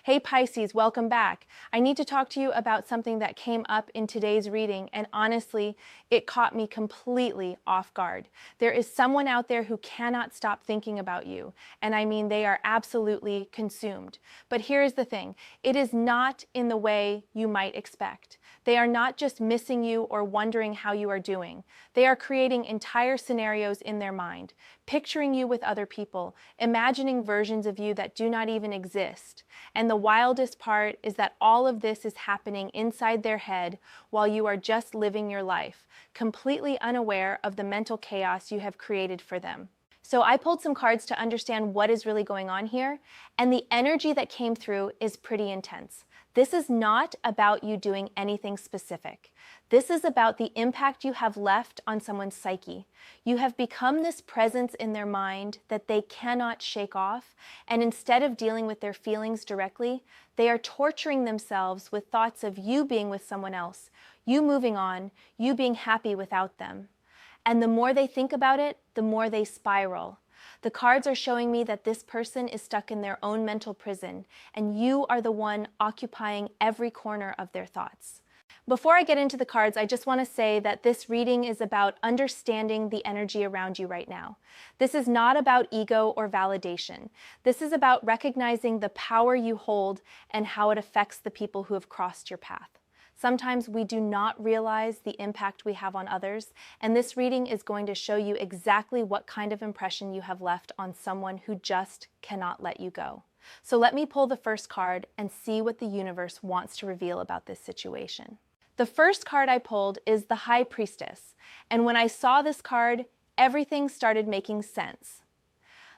Hey Pisces, welcome back. I need to talk to you about something that came up in today's reading, and honestly, it caught me completely off guard. There is someone out there who cannot stop thinking about you, and I mean they are absolutely consumed. But here's the thing, it is not in the way you might expect. They are not just missing you or wondering how you are doing. They are creating entire scenarios in their mind, picturing you with other people, imagining versions of you that do not even exist. And the wildest part is that all of this is happening inside their head while you are just living your life, completely unaware of the mental chaos you have created for them. So I pulled some cards to understand what is really going on here, and the energy that came through is pretty intense. This is not about you doing anything specific. This is about the impact you have left on someone's psyche. You have become this presence in their mind that they cannot shake off, and instead of dealing with their feelings directly, they are torturing themselves with thoughts of you being with someone else, you moving on, you being happy without them. And the more they think about it, the more they spiral. The cards are showing me that this person is stuck in their own mental prison, and you are the one occupying every corner of their thoughts. Before I get into the cards, I just want to say that this reading is about understanding the energy around you right now. This is not about ego or validation. This is about recognizing the power you hold and how it affects the people who have crossed your path. Sometimes we do not realize the impact we have on others, and this reading is going to show you exactly what kind of impression you have left on someone who just cannot let you go. So let me pull the first card and see what the universe wants to reveal about this situation. The first card I pulled is the High Priestess, and when I saw this card, everything started making sense.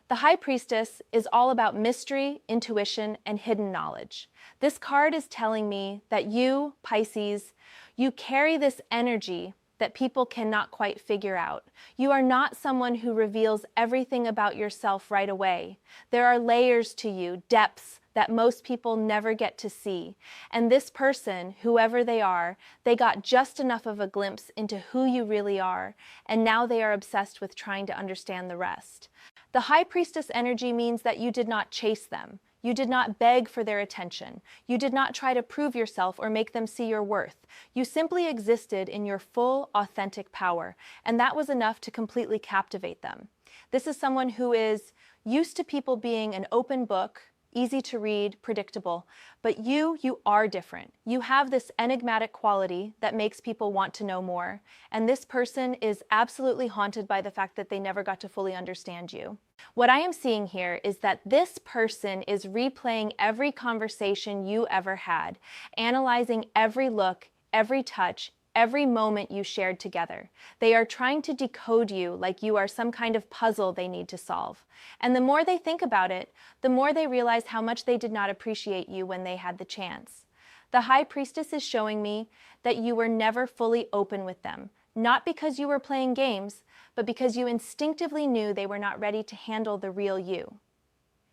The High Priestess is all about mystery, intuition, and hidden knowledge. This card is telling me that you, Pisces, you carry this energy that people cannot quite figure out. You are not someone who reveals everything about yourself right away. There are layers to you, depths that most people never get to see. And this person, whoever they are, they got just enough of a glimpse into who you really are, and now they are obsessed with trying to understand the rest. The High Priestess energy means that you did not chase them. You did not beg for their attention. You did not try to prove yourself or make them see your worth. You simply existed in your full, authentic power, and that was enough to completely captivate them. This is someone who is used to people being an open book, easy to read, predictable, but you are different. You have this enigmatic quality that makes people want to know more, and this person is absolutely haunted by the fact that they never got to fully understand you. What I am seeing here is that this person is replaying every conversation you ever had, analyzing every look, every touch, every moment you shared together. They are trying to decode you like you are some kind of puzzle they need to solve. And the more they think about it, the more they realize how much they did not appreciate you when they had the chance. The High Priestess is showing me that you were never fully open with them, not because you were playing games, but because you instinctively knew they were not ready to handle the real you.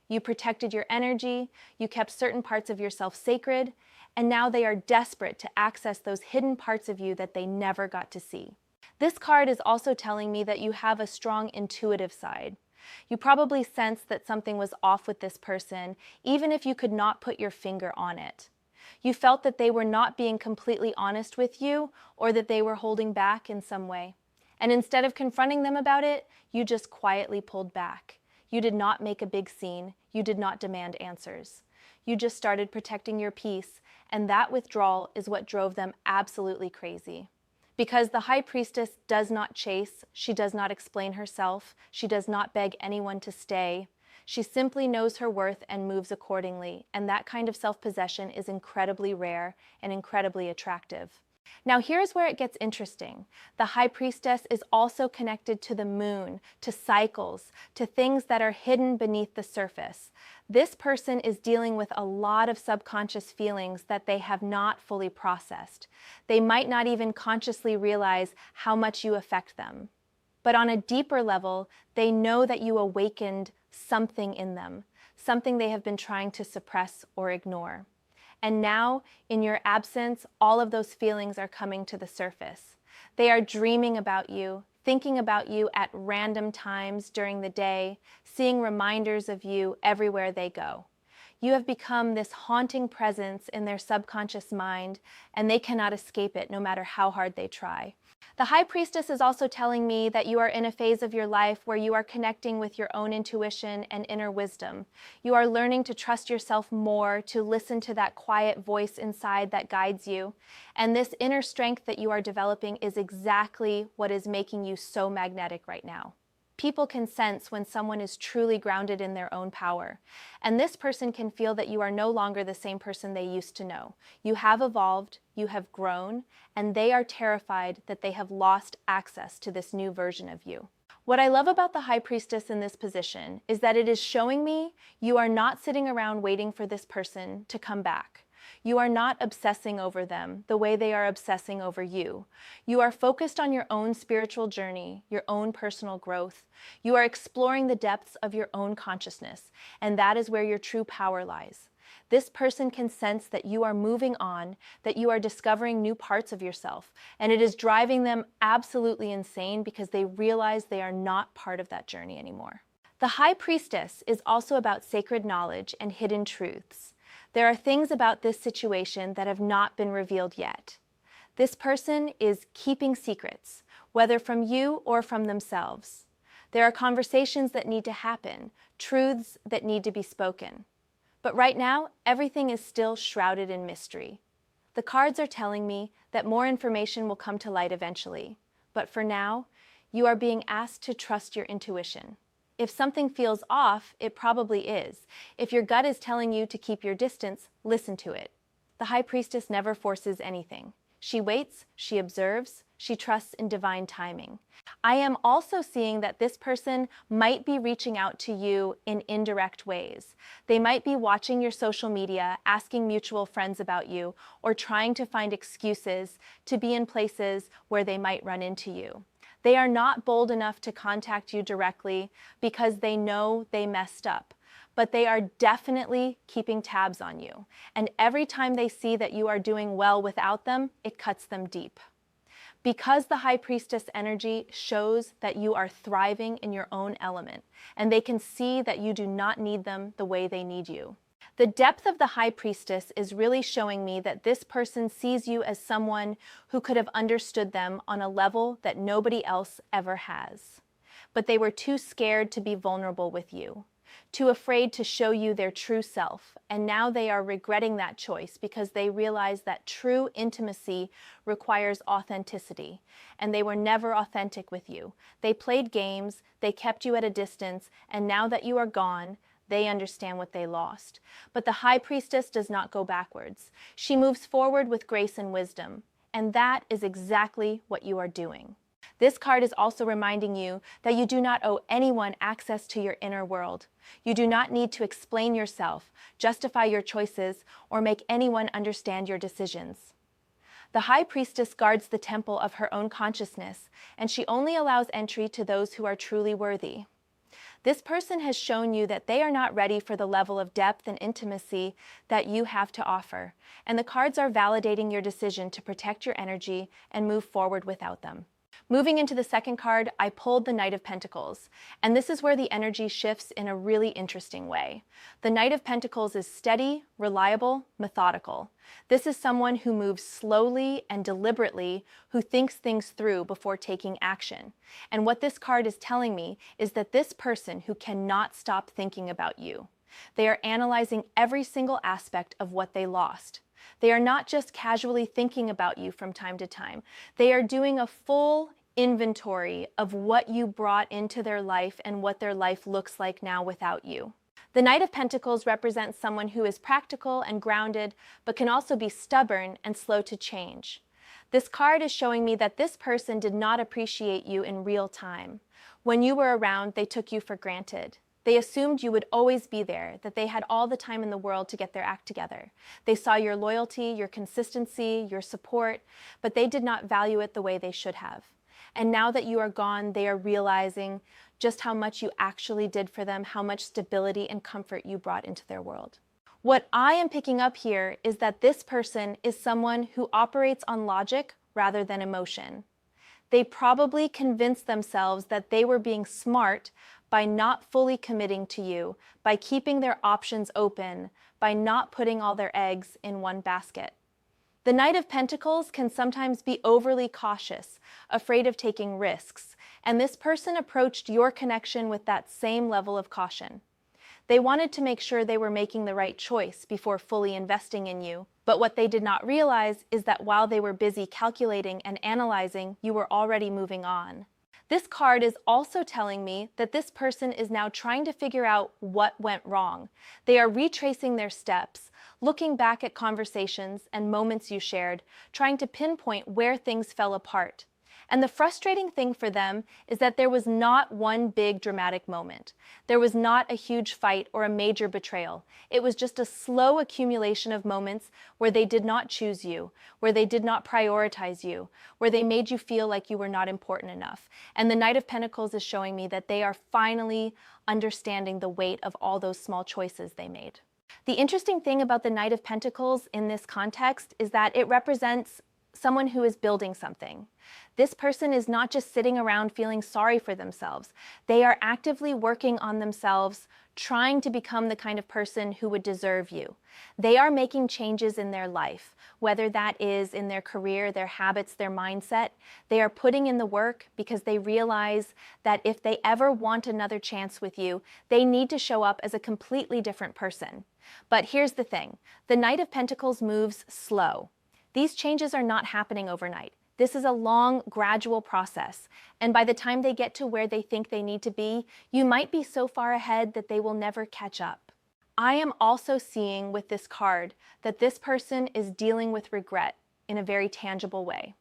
You protected your energy, you kept certain parts of yourself sacred, and now they are desperate to access those hidden parts of you that they never got to see. This card is also telling me that you have a strong intuitive side. You probably sensed that something was off with this person, even if you could not put your finger on it. You felt that they were not being completely honest with you, or that they were holding back in some way. And instead of confronting them about it, you just quietly pulled back. You did not make a big scene. You did not demand answers. You just started protecting your peace, and that withdrawal is what drove them absolutely crazy. Because the High Priestess does not chase, she does not explain herself, she does not beg anyone to stay. She simply knows her worth and moves accordingly, and that kind of self-possession is incredibly rare and incredibly attractive. Now here's where it gets interesting. The High Priestess is also connected to the moon, to cycles, to things that are hidden beneath the surface. This person is dealing with a lot of subconscious feelings that they have not fully processed. They might not even consciously realize how much you affect them. But on a deeper level, they know that you awakened something in them, something they have been trying to suppress or ignore. And now, in your absence, all of those feelings are coming to the surface. They are dreaming about you, thinking about you at random times during the day, seeing reminders of you everywhere they go. You have become this haunting presence in their subconscious mind, and they cannot escape it no matter how hard they try. The High Priestess is also telling me that you are in a phase of your life where you are connecting with your own intuition and inner wisdom. You are learning to trust yourself more, to listen to that quiet voice inside that guides you. And this inner strength that you are developing is exactly what is making you so magnetic right now. People can sense when someone is truly grounded in their own power. And this person can feel that you are no longer the same person they used to know. You have evolved, you have grown, and they are terrified that they have lost access to this new version of you. What I love about the High Priestess in this position is that it is showing me you are not sitting around waiting for this person to come back. You are not obsessing over them the way they are obsessing over you. You are focused on your own spiritual journey, your own personal growth. You are exploring the depths of your own consciousness, and that is where your true power lies. This person can sense that you are moving on, that you are discovering new parts of yourself, and it is driving them absolutely insane because they realize they are not part of that journey anymore. The High Priestess is also about sacred knowledge and hidden truths. There are things about this situation that have not been revealed yet. This person is keeping secrets, whether from you or from themselves. There are conversations that need to happen, truths that need to be spoken. But right now, everything is still shrouded in mystery. The cards are telling me that more information will come to light eventually. But for now, you are being asked to trust your intuition. If something feels off, it probably is. If your gut is telling you to keep your distance, listen to it. The High Priestess never forces anything. She waits, she observes, she trusts in divine timing. I am also seeing that this person might be reaching out to you in indirect ways. They might be watching your social media, asking mutual friends about you, or trying to find excuses to be in places where they might run into you. They are not bold enough to contact you directly because they know they messed up, but they are definitely keeping tabs on you. And every time they see that you are doing well without them, it cuts them deep. Because the High Priestess energy shows that you are thriving in your own element, and they can see that you do not need them the way they need you. The depth of the High Priestess is really showing me that this person sees you as someone who could have understood them on a level that nobody else ever has. But they were too scared to be vulnerable with you, too afraid to show you their true self, and now they are regretting that choice because they realize that true intimacy requires authenticity, and they were never authentic with you. They played games, they kept you at a distance, and now that you are gone, they understand what they lost. But the High Priestess does not go backwards. She moves forward with grace and wisdom, and that is exactly what you are doing. This card is also reminding you that you do not owe anyone access to your inner world. You do not need to explain yourself, justify your choices, or make anyone understand your decisions. The High Priestess guards the temple of her own consciousness, and she only allows entry to those who are truly worthy. This person has shown you that they are not ready for the level of depth and intimacy that you have to offer, and the cards are validating your decision to protect your energy and move forward without them. Moving into the second card, I pulled the Knight of Pentacles, and this is where the energy shifts in a really interesting way. The Knight of Pentacles is steady, reliable, methodical. This is someone who moves slowly and deliberately, who thinks things through before taking action. And what this card is telling me is that this person who cannot stop thinking about you. They are analyzing every single aspect of what they lost. They are not just casually thinking about you from time to time. They are doing a full inventory of what you brought into their life and what their life looks like now without you. The Knight of Pentacles represents someone who is practical and grounded, but can also be stubborn and slow to change. This card is showing me that this person did not appreciate you in real time. When you were around, they took you for granted. They assumed you would always be there, that they had all the time in the world to get their act together. They saw your loyalty, your consistency, your support, but they did not value it the way they should have. And now that you are gone, they are realizing just how much you actually did for them, how much stability and comfort you brought into their world. What I am picking up here is that this person is someone who operates on logic rather than emotion. They probably convinced themselves that they were being smart by not fully committing to you, by keeping their options open, by not putting all their eggs in one basket. The Knight of Pentacles can sometimes be overly cautious, afraid of taking risks, and this person approached your connection with that same level of caution. They wanted to make sure they were making the right choice before fully investing in you, but what they did not realize is that while they were busy calculating and analyzing, you were already moving on. This card is also telling me that this person is now trying to figure out what went wrong. They are retracing their steps, looking back at conversations and moments you shared, trying to pinpoint where things fell apart. And the frustrating thing for them is that there was not one big dramatic moment. There was not a huge fight or a major betrayal. It was just a slow accumulation of moments where they did not choose you, where they did not prioritize you, where they made you feel like you were not important enough. And the Knight of Pentacles is showing me that they are finally understanding the weight of all those small choices they made. The interesting thing about the Knight of Pentacles in this context is that it represents someone who is building something. This person is not just sitting around feeling sorry for themselves. They are actively working on themselves, trying to become the kind of person who would deserve you. They are making changes in their life, whether that is in their career, their habits, their mindset. They are putting in the work because they realize that if they ever want another chance with you, they need to show up as a completely different person. But here's the thing, the Knight of Pentacles moves slow. These changes are not happening overnight. This is a long, gradual process, and by the time they get to where they think they need to be, you might be so far ahead that they will never catch up. I am also seeing with this card that this person is dealing with regret in a very tangible way.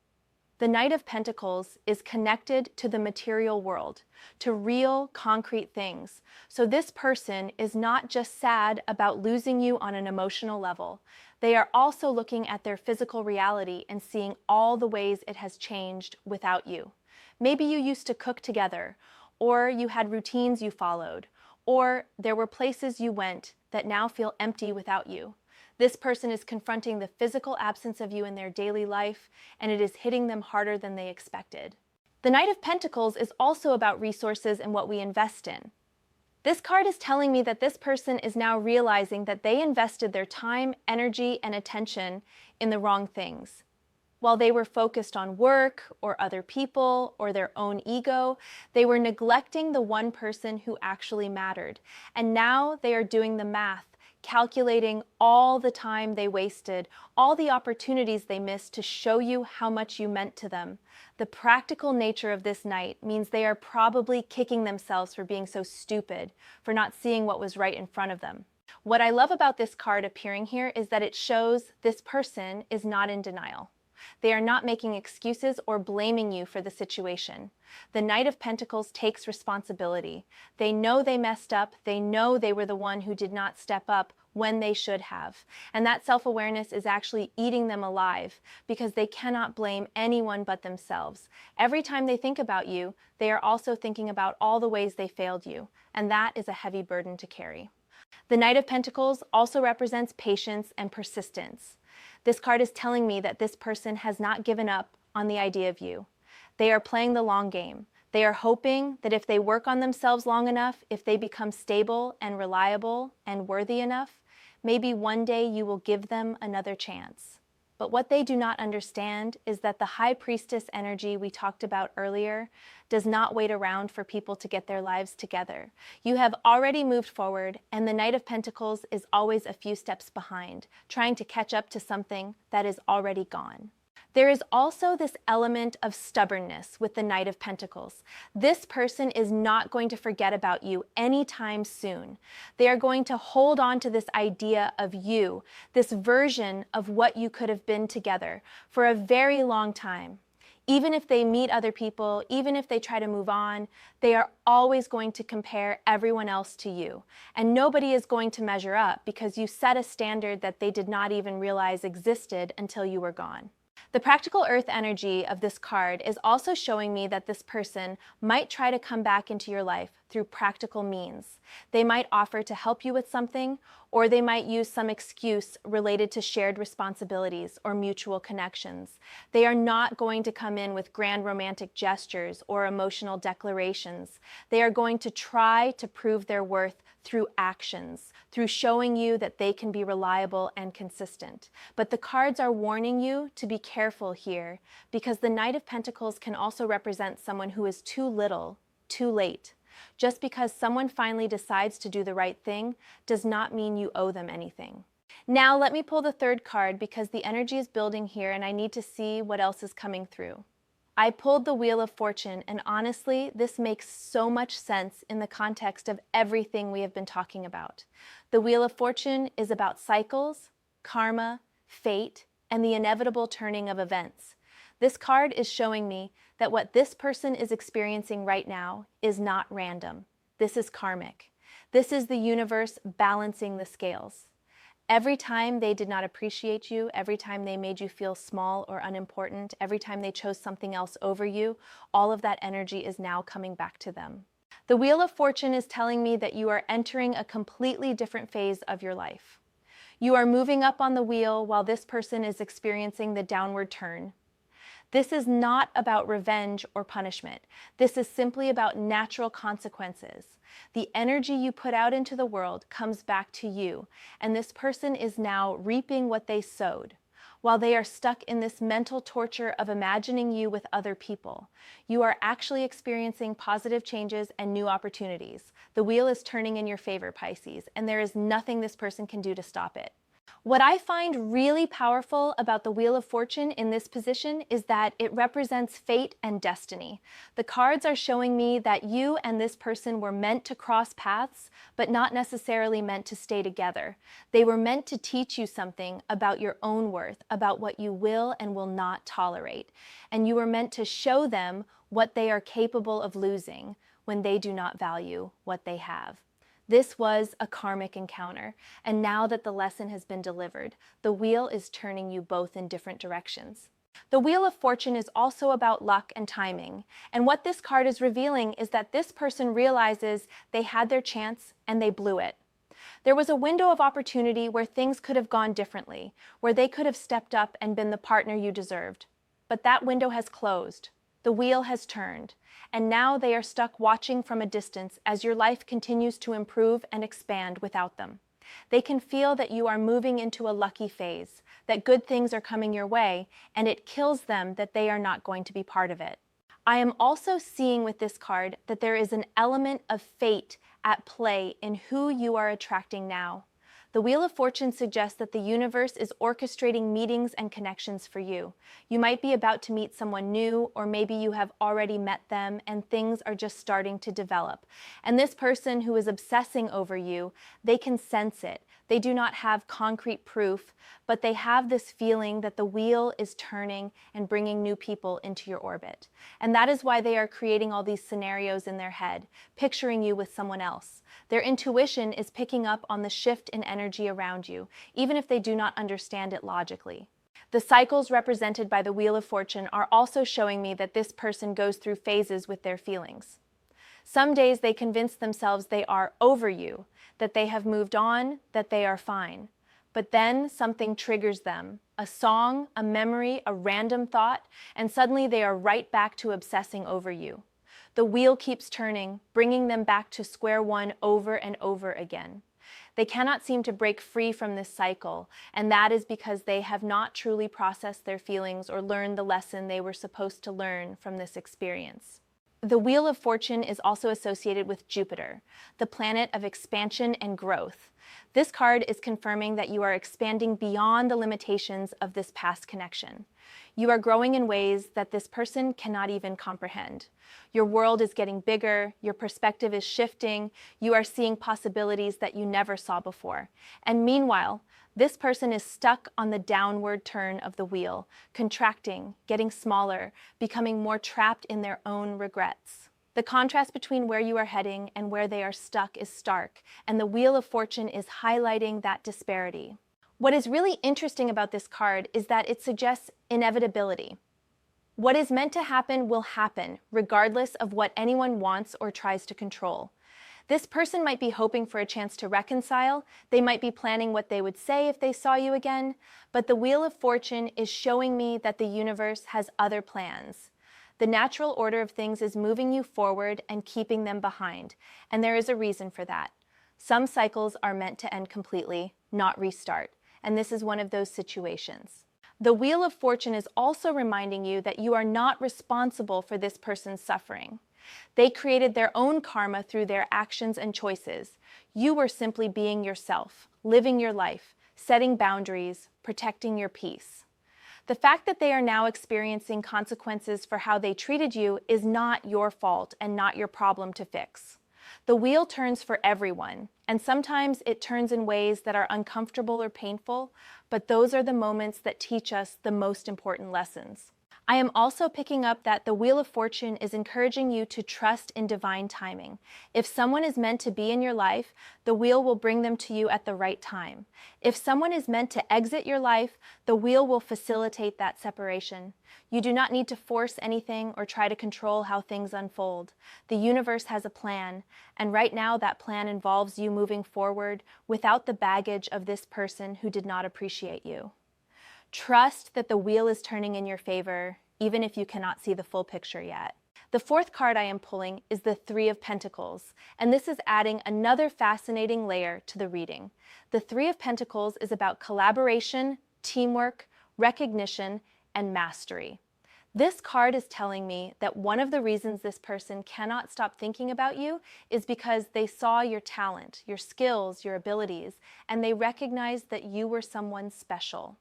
The Knight of Pentacles is connected to the material world, to real, concrete things. So this person is not just sad about losing you on an emotional level. They are also looking at their physical reality and seeing all the ways it has changed without you. Maybe you used to cook together, or you had routines you followed, or there were places you went that now feel empty without you. This person is confronting the physical absence of you in their daily life, and it is hitting them harder than they expected. The Knight of Pentacles is also about resources and what we invest in. This card is telling me that this person is now realizing that they invested their time, energy, and attention in the wrong things. While they were focused on work or other people or their own ego, they were neglecting the one person who actually mattered. And now they are doing the math, calculating all the time they wasted, all the opportunities they missed to show you how much you meant to them. The practical nature of this Knight means they are probably kicking themselves for being so stupid, for not seeing what was right in front of them. What I love about this card appearing here is that it shows this person is not in denial. They are not making excuses or blaming you for the situation. The Knight of Pentacles takes responsibility. They know they messed up. They know they were the one who did not step up when they should have. And that self-awareness is actually eating them alive because they cannot blame anyone but themselves. Every time they think about you, they are also thinking about all the ways they failed you. And that is a heavy burden to carry. The Knight of Pentacles also represents patience and persistence. This card is telling me that this person has not given up on the idea of you. They are playing the long game. They are hoping that if they work on themselves long enough, if they become stable and reliable and worthy enough, maybe one day you will give them another chance. But what they do not understand is that the High Priestess energy we talked about earlier does not wait around for people to get their lives together. You have already moved forward, and the Knight of Pentacles is always a few steps behind, trying to catch up to something that is already gone. There is also this element of stubbornness with the Knight of Pentacles. This person is not going to forget about you anytime soon. They are going to hold on to this idea of you, this version of what you could have been together for a very long time. Even if they meet other people, even if they try to move on, they are always going to compare everyone else to you. And nobody is going to measure up because you set a standard that they did not even realize existed until you were gone. The practical earth energy of this card is also showing me that this person might try to come back into your life through practical means. They might offer to help you with something, or they might use some excuse related to shared responsibilities or mutual connections. They are not going to come in with grand romantic gestures or emotional declarations. They are going to try to prove their worth through actions, through showing you that they can be reliable and consistent. But the cards are warning you to be careful here, because the Knight of Pentacles can also represent someone who is too little, too late. Just because someone finally decides to do the right thing does not mean you owe them anything. Now let me pull the third card, because the energy is building here and I need to see what else is coming through. I pulled the Wheel of Fortune, and honestly, this makes so much sense in the context of everything we have been talking about. The Wheel of Fortune is about cycles, karma, fate, and the inevitable turning of events. This card is showing me that what this person is experiencing right now is not random. This is karmic. This is the universe balancing the scales. Every time they did not appreciate you, every time they made you feel small or unimportant, every time they chose something else over you, all of that energy is now coming back to them. The Wheel of Fortune is telling me that you are entering a completely different phase of your life. You are moving up on the wheel while this person is experiencing the downward turn. This is not about revenge or punishment. This is simply about natural consequences. The energy you put out into the world comes back to you, and this person is now reaping what they sowed. While they are stuck in this mental torture of imagining you with other people, you are actually experiencing positive changes and new opportunities. The wheel is turning in your favor, Pisces, and there is nothing this person can do to stop it. What I find really powerful about the Wheel of Fortune in this position is that it represents fate and destiny. The cards are showing me that you and this person were meant to cross paths, but not necessarily meant to stay together. They were meant to teach you something about your own worth, about what you will and will not tolerate. And you were meant to show them what they are capable of losing when they do not value what they have. This was a karmic encounter, and now that the lesson has been delivered, the wheel is turning you both in different directions. The Wheel of Fortune is also about luck and timing, and what this card is revealing is that this person realizes they had their chance and they blew it. There was a window of opportunity where things could have gone differently, where they could have stepped up and been the partner you deserved. But that window has closed. The wheel has turned, and now they are stuck watching from a distance as your life continues to improve and expand without them. They can feel that you are moving into a lucky phase, that good things are coming your way, and it kills them that they are not going to be part of it. I am also seeing with this card that there is an element of fate at play in who you are attracting now. The Wheel of Fortune suggests that the universe is orchestrating meetings and connections for you. You might be about to meet someone new, or maybe you have already met them and things are just starting to develop. And this person who is obsessing over you, they can sense it. They do not have concrete proof, but they have this feeling that the wheel is turning and bringing new people into your orbit. And that is why they are creating all these scenarios in their head, picturing you with someone else. Their intuition is picking up on the shift in energy around you, even if they do not understand it logically. The cycles represented by the Wheel of Fortune are also showing me that this person goes through phases with their feelings. Some days they convince themselves they are over you, that they have moved on, that they are fine. But then something triggers them, a song, a memory, a random thought, and suddenly they are right back to obsessing over you. The wheel keeps turning, bringing them back to square one over and over again. They cannot seem to break free from this cycle, and that is because they have not truly processed their feelings or learned the lesson they were supposed to learn from this experience. The Wheel of Fortune is also associated with Jupiter, the planet of expansion and growth. This card is confirming that you are expanding beyond the limitations of this past connection. You are growing in ways that this person cannot even comprehend. Your world is getting bigger, your perspective is shifting, you are seeing possibilities that you never saw before. And meanwhile, this person is stuck on the downward turn of the wheel, contracting, getting smaller, becoming more trapped in their own regrets. The contrast between where you are heading and where they are stuck is stark, and the Wheel of Fortune is highlighting that disparity. What is really interesting about this card is that it suggests inevitability. What is meant to happen will happen, regardless of what anyone wants or tries to control. This person might be hoping for a chance to reconcile, they might be planning what they would say if they saw you again, but the Wheel of Fortune is showing me that the universe has other plans. The natural order of things is moving you forward and keeping them behind, and there is a reason for that. Some cycles are meant to end completely, not restart, and this is one of those situations. The Wheel of Fortune is also reminding you that you are not responsible for this person's suffering. They created their own karma through their actions and choices. You were simply being yourself, living your life, setting boundaries, protecting your peace. The fact that they are now experiencing consequences for how they treated you is not your fault and not your problem to fix. The wheel turns for everyone, and sometimes it turns in ways that are uncomfortable or painful, but those are the moments that teach us the most important lessons. I am also picking up that the Wheel of Fortune is encouraging you to trust in divine timing. If someone is meant to be in your life, the wheel will bring them to you at the right time. If someone is meant to exit your life, the wheel will facilitate that separation. You do not need to force anything or try to control how things unfold. The universe has a plan, and right now that plan involves you moving forward without the baggage of this person who did not appreciate you. Trust that the wheel is turning in your favor, even if you cannot see the full picture yet. The fourth card I am pulling is the Three of Pentacles, and this is adding another fascinating layer to the reading. The Three of Pentacles is about collaboration, teamwork, recognition, and mastery. This card is telling me that one of the reasons this person cannot stop thinking about you is because they saw your talent, your skills, your abilities, and they recognized that you were someone special.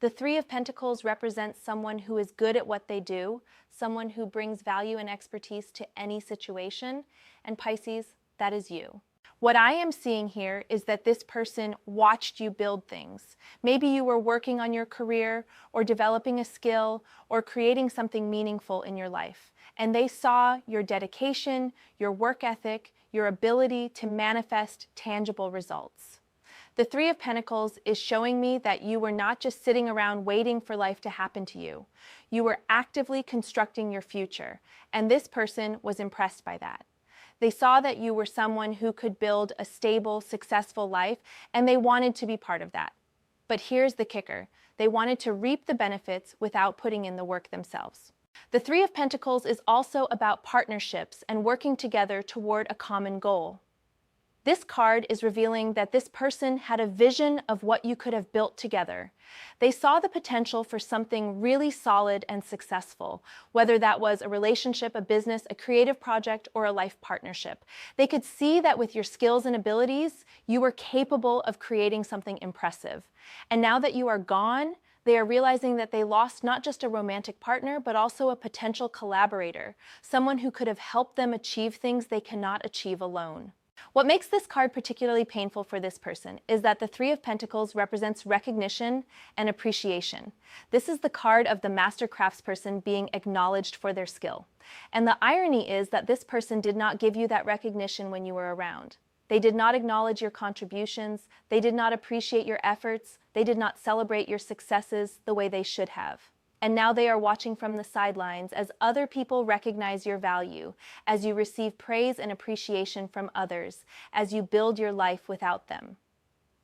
The Three of Pentacles represents someone who is good at what they do, someone who brings value and expertise to any situation, and Pisces, that is you. What I am seeing here is that this person watched you build things. Maybe you were working on your career or developing a skill or creating something meaningful in your life, and they saw your dedication, your work ethic, your ability to manifest tangible results. The Three of Pentacles is showing me that you were not just sitting around waiting for life to happen to you. You were actively constructing your future, and this person was impressed by that. They saw that you were someone who could build a stable, successful life, and they wanted to be part of that. But here's the kicker. They wanted to reap the benefits without putting in the work themselves. The Three of Pentacles is also about partnerships and working together toward a common goal. This card is revealing that this person had a vision of what you could have built together. They saw the potential for something really solid and successful, whether that was a relationship, a business, a creative project, or a life partnership. They could see that with your skills and abilities, you were capable of creating something impressive. And now that you are gone, they are realizing that they lost not just a romantic partner, but also a potential collaborator, someone who could have helped them achieve things they cannot achieve alone. What makes this card particularly painful for this person is that the Three of Pentacles represents recognition and appreciation. This is the card of the master craftsperson being acknowledged for their skill. And the irony is that this person did not give you that recognition when you were around. They did not acknowledge your contributions, they did not appreciate your efforts, they did not celebrate your successes the way they should have. And now they are watching from the sidelines as other people recognize your value, as you receive praise and appreciation from others, as you build your life without them.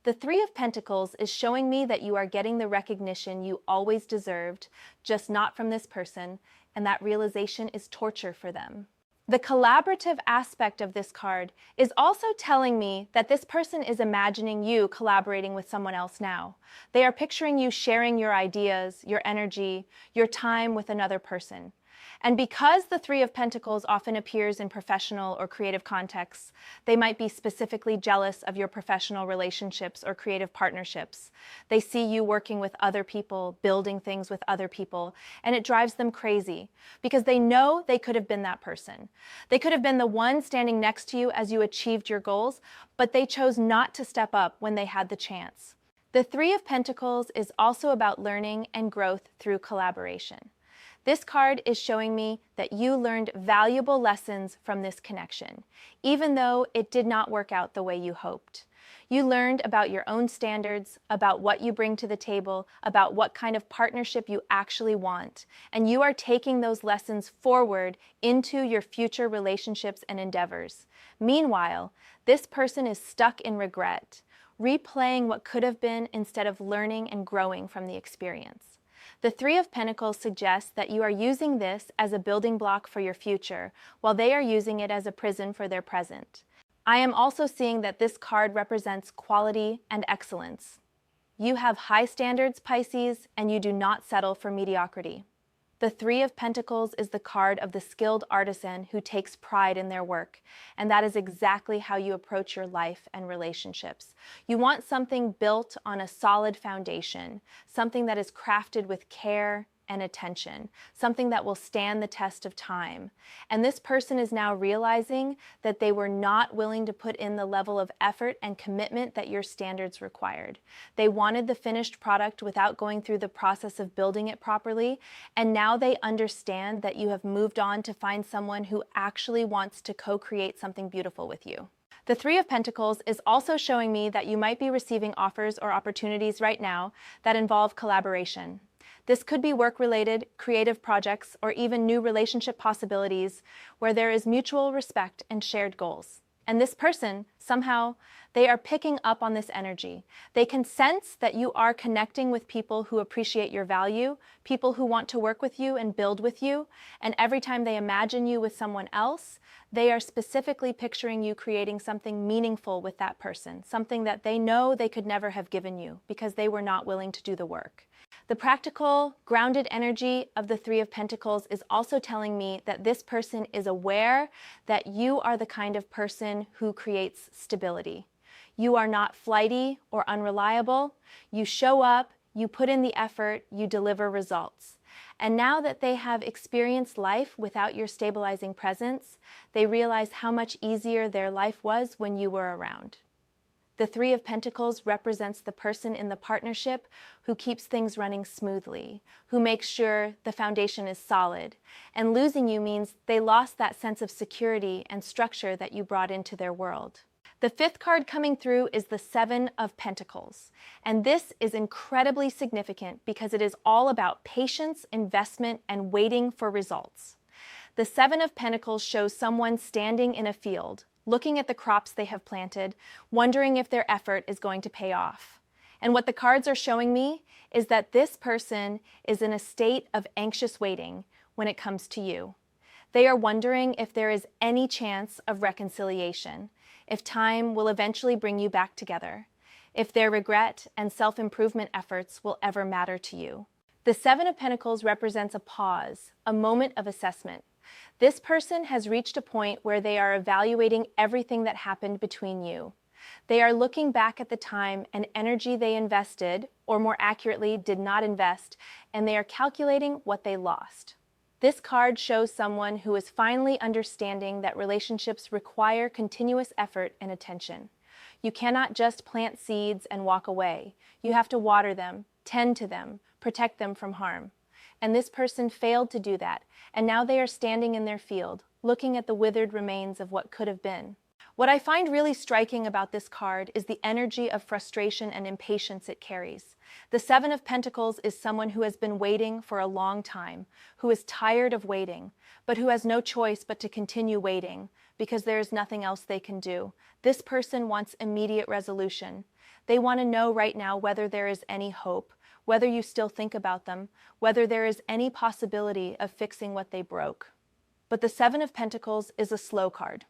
The Three of Pentacles is showing me that you are getting the recognition you always deserved, just not from this person, and that realization is torture for them. The collaborative aspect of this card is also telling me that this person is imagining you collaborating with someone else now. They are picturing you sharing your ideas, your energy, your time with another person. And because the Three of Pentacles often appears in professional or creative contexts, they might be specifically jealous of your professional relationships or creative partnerships. They see you working with other people, building things with other people, and it drives them crazy because they know they could have been that person. They could have been the one standing next to you as you achieved your goals, but they chose not to step up when they had the chance. The Three of Pentacles is also about learning and growth through collaboration. This card is showing me that you learned valuable lessons from this connection, even though it did not work out the way you hoped. You learned about your own standards, about what you bring to the table, about what kind of partnership you actually want, and you are taking those lessons forward into your future relationships and endeavors. Meanwhile, this person is stuck in regret, replaying what could have been instead of learning and growing from the experience. The Three of Pentacles suggests that you are using this as a building block for your future, while they are using it as a prison for their present. I am also seeing that this card represents quality and excellence. You have high standards, Pisces, and you do not settle for mediocrity. The Three of Pentacles is the card of the skilled artisan who takes pride in their work, and that is exactly how you approach your life and relationships. You want something built on a solid foundation, something that is crafted with care and attention, something that will stand the test of time. And this person is now realizing that they were not willing to put in the level of effort and commitment that your standards required. They wanted the finished product without going through the process of building it properly, and now they understand that you have moved on to find someone who actually wants to co-create something beautiful with you. The Three of Pentacles is also showing me that you might be receiving offers or opportunities right now that involve collaboration. This could be work-related, creative projects, or even new relationship possibilities where there is mutual respect and shared goals. And this person, somehow, they are picking up on this energy. They can sense that you are connecting with people who appreciate your value, people who want to work with you and build with you, and every time they imagine you with someone else, they are specifically picturing you creating something meaningful with that person, something that they know they could never have given you because they were not willing to do the work. The practical, grounded energy of the Three of Pentacles is also telling me that this person is aware that you are the kind of person who creates stability. You are not flighty or unreliable. You show up, you put in the effort, you deliver results. And now that they have experienced life without your stabilizing presence, they realize how much easier their life was when you were around. The Three of Pentacles represents the person in the partnership who keeps things running smoothly, who makes sure the foundation is solid. And losing you means they lost that sense of security and structure that you brought into their world. The fifth card coming through is the Seven of Pentacles. And this is incredibly significant because it is all about patience, investment, and waiting for results. The Seven of Pentacles shows someone standing in a field, looking at the crops they have planted, wondering if their effort is going to pay off. And what the cards are showing me is that this person is in a state of anxious waiting when it comes to you. They are wondering if there is any chance of reconciliation, if time will eventually bring you back together, if their regret and self-improvement efforts will ever matter to you. The Seven of Pentacles represents a pause, a moment of assessment. This person has reached a point where they are evaluating everything that happened between you. They are looking back at the time and energy they invested, or more accurately, did not invest, and they are calculating what they lost. This card shows someone who is finally understanding that relationships require continuous effort and attention. You cannot just plant seeds and walk away. You have to water them, tend to them, protect them from harm. And this person failed to do that, and now they are standing in their field, looking at the withered remains of what could have been. What I find really striking about this card is the energy of frustration and impatience it carries. The Seven of Pentacles is someone who has been waiting for a long time, who is tired of waiting, but who has no choice but to continue waiting because there is nothing else they can do. This person wants immediate resolution. They want to know right now whether there is any hope, whether you still think about them, whether there is any possibility of fixing what they broke. But the Seven of Pentacles is a slow card.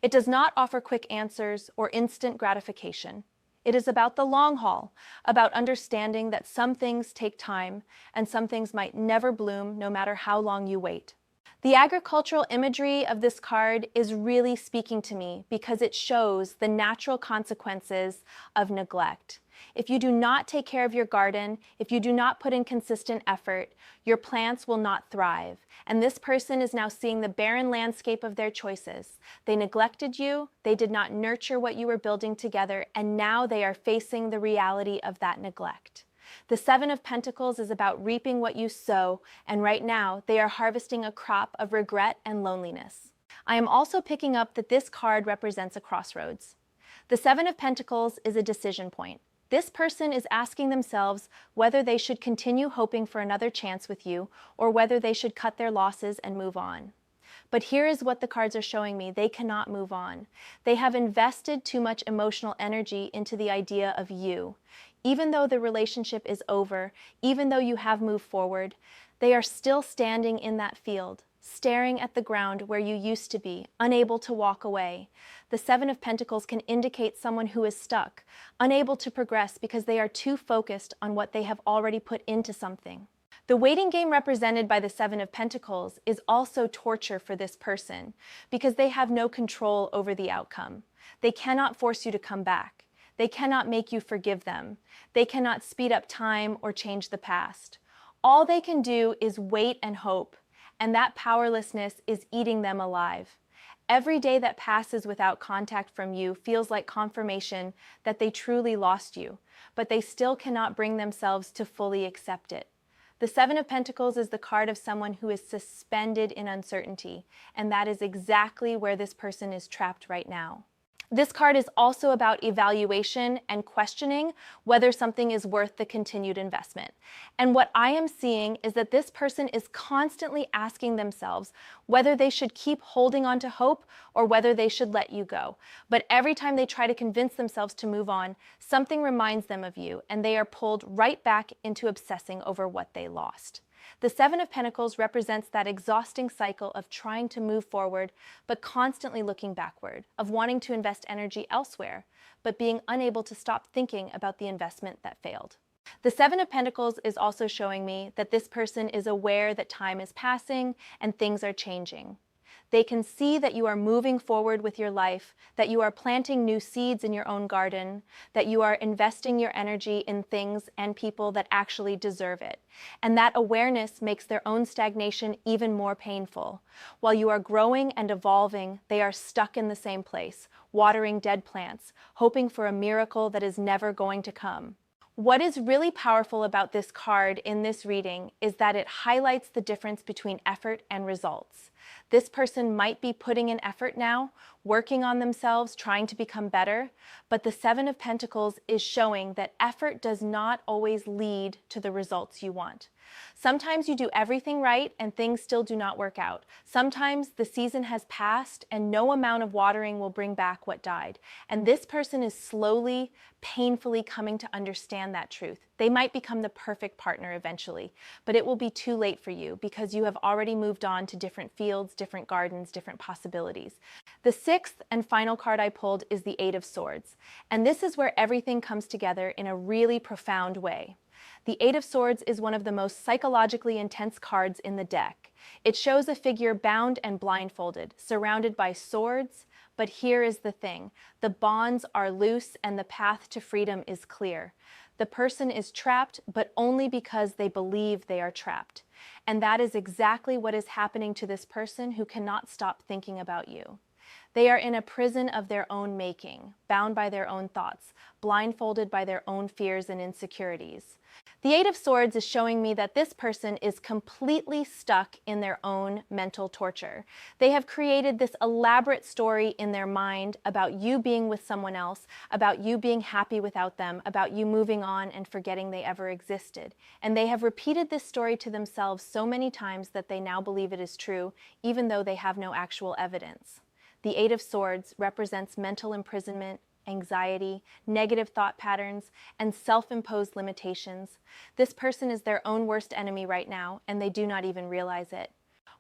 It does not offer quick answers or instant gratification. It is about the long haul, about understanding that some things take time and some things might never bloom no matter how long you wait. The agricultural imagery of this card is really speaking to me because it shows the natural consequences of neglect. If you do not take care of your garden, if you do not put in consistent effort, your plants will not thrive. And this person is now seeing the barren landscape of their choices. They neglected you, they did not nurture what you were building together, and now they are facing the reality of that neglect. The Seven of Pentacles is about reaping what you sow, and right now they are harvesting a crop of regret and loneliness. I am also picking up that this card represents a crossroads. The Seven of Pentacles is a decision point. This person is asking themselves whether they should continue hoping for another chance with you or whether they should cut their losses and move on. But here is what the cards are showing me. They cannot move on. They have invested too much emotional energy into the idea of you. Even though the relationship is over, even though you have moved forward, they are still standing in that field, staring at the ground where you used to be, unable to walk away. The Seven of Pentacles can indicate someone who is stuck, unable to progress because they are too focused on what they have already put into something. The waiting game represented by the Seven of Pentacles is also torture for this person because they have no control over the outcome. They cannot force you to come back. They cannot make you forgive them. They cannot speed up time or change the past. All they can do is wait and hope, and that powerlessness is eating them alive. Every day that passes without contact from you feels like confirmation that they truly lost you, but they still cannot bring themselves to fully accept it. The Seven of Pentacles is the card of someone who is suspended in uncertainty, and that is exactly where this person is trapped right now. This card is also about evaluation and questioning whether something is worth the continued investment. And what I am seeing is that this person is constantly asking themselves whether they should keep holding on to hope or whether they should let you go. But every time they try to convince themselves to move on, something reminds them of you, and they are pulled right back into obsessing over what they lost. The Seven of Pentacles represents that exhausting cycle of trying to move forward, but constantly looking backward, of wanting to invest energy elsewhere, but being unable to stop thinking about the investment that failed. The Seven of Pentacles is also showing me that this person is aware that time is passing and things are changing. They can see that you are moving forward with your life, that you are planting new seeds in your own garden, that you are investing your energy in things and people that actually deserve it. And that awareness makes their own stagnation even more painful. While you are growing and evolving, they are stuck in the same place, watering dead plants, hoping for a miracle that is never going to come. What is really powerful about this card in this reading is that it highlights the difference between effort and results. This person might be putting in effort now, working on themselves, trying to become better, but the Seven of Pentacles is showing that effort does not always lead to the results you want. Sometimes you do everything right and things still do not work out. Sometimes the season has passed and no amount of watering will bring back what died. And this person is slowly, painfully coming to understand that truth. They might become the perfect partner eventually, but it will be too late for you because you have already moved on to different fields, different gardens, different possibilities. The sixth and final card I pulled is the Eight of Swords, and this is where everything comes together in a really profound way. The Eight of Swords is one of the most psychologically intense cards in the deck. It shows a figure bound and blindfolded, surrounded by swords, but here is the thing. The bonds are loose and the path to freedom is clear. The person is trapped, but only because they believe they are trapped. And that is exactly what is happening to this person who cannot stop thinking about you. They are in a prison of their own making, bound by their own thoughts, blindfolded by their own fears and insecurities. The Eight of Swords is showing me that this person is completely stuck in their own mental torture. They have created this elaborate story in their mind about you being with someone else, about you being happy without them, about you moving on and forgetting they ever existed. And they have repeated this story to themselves so many times that they now believe it is true, even though they have no actual evidence. The Eight of Swords represents mental imprisonment, anxiety, negative thought patterns, and self-imposed limitations. This person is their own worst enemy right now, and they do not even realize it.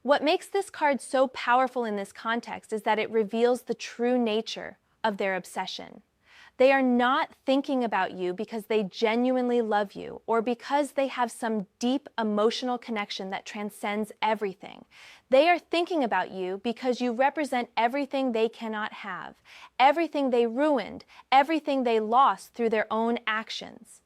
What makes this card so powerful in this context is that it reveals the true nature of their obsession. They are not thinking about you because they genuinely love you or because they have some deep emotional connection that transcends everything. They are thinking about you because you represent everything they cannot have, everything they ruined, everything they lost through their own actions.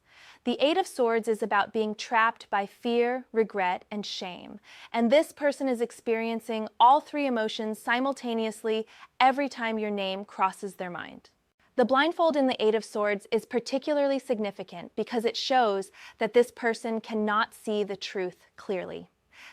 The Eight of Swords is about being trapped by fear, regret, and shame. And this person is experiencing all three emotions simultaneously every time your name crosses their mind. The blindfold in the Eight of Swords is particularly significant because it shows that this person cannot see the truth clearly.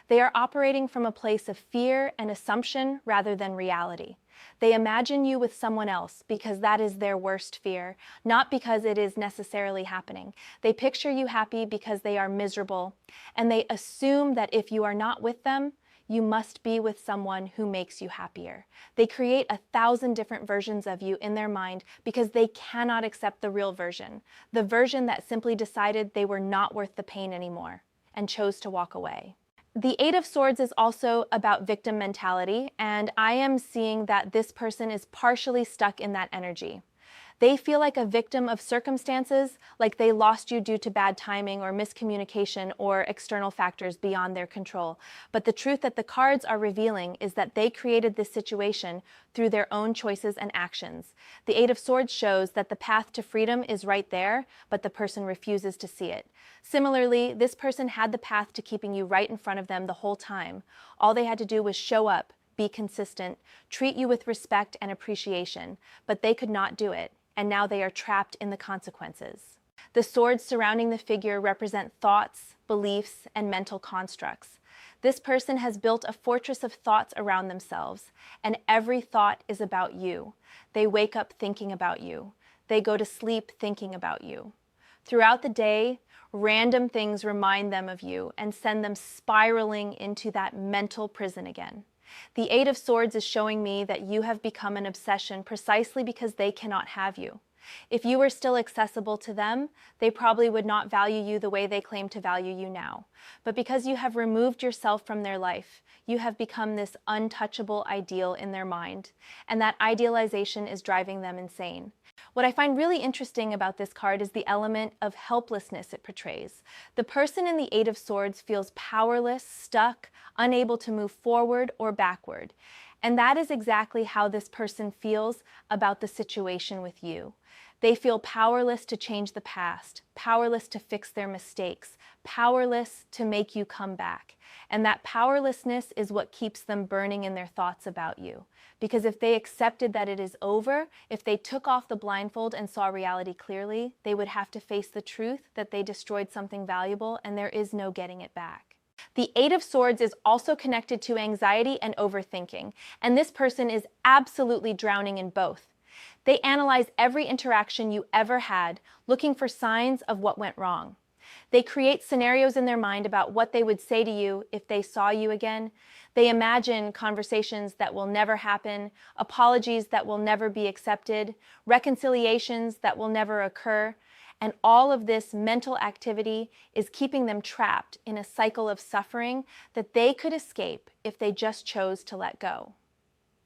They are operating from a place of fear and assumption rather than reality. They imagine you with someone else because that is their worst fear, not because it is necessarily happening. They picture you happy because they are miserable, and they assume that if you are not with them, you must be with someone who makes you happier. They create 1,000 different versions of you in their mind because they cannot accept the real version, the version that simply decided they were not worth the pain anymore and chose to walk away. The Eight of Swords is also about victim mentality, and I am seeing that this person is partially stuck in that energy. They feel like a victim of circumstances, like they lost you due to bad timing or miscommunication or external factors beyond their control. But the truth that the cards are revealing is that they created this situation through their own choices and actions. The Eight of Swords shows that the path to freedom is right there, but the person refuses to see it. Similarly, this person had the path to keeping you right in front of them the whole time. All they had to do was show up, be consistent, treat you with respect and appreciation, but they could not do it. And now they are trapped in the consequences. The swords surrounding the figure represent thoughts, beliefs, and mental constructs. This person has built a fortress of thoughts around themselves, and every thought is about you. They wake up thinking about you. They go to sleep thinking about you. Throughout the day, random things remind them of you and send them spiraling into that mental prison again. The Eight of Swords is showing me that you have become an obsession precisely because they cannot have you. If you were still accessible to them, they probably would not value you the way they claim to value you now. But because you have removed yourself from their life, you have become this untouchable ideal in their mind, and that idealization is driving them insane. What I find really interesting about this card is the element of helplessness it portrays. The person in the Eight of Swords feels powerless, stuck, unable to move forward or backward. And that is exactly how this person feels about the situation with you. They feel powerless to change the past, powerless to fix their mistakes, powerless to make you come back. And that powerlessness is what keeps them burning in their thoughts about you. Because if they accepted that it is over, if they took off the blindfold and saw reality clearly, they would have to face the truth that they destroyed something valuable and there is no getting it back. The Eight of Swords is also connected to anxiety and overthinking, and this person is absolutely drowning in both. They analyze every interaction you ever had, looking for signs of what went wrong. They create scenarios in their mind about what they would say to you if they saw you again. They imagine conversations that will never happen, apologies that will never be accepted, reconciliations that will never occur. And all of this mental activity is keeping them trapped in a cycle of suffering that they could escape if they just chose to let go.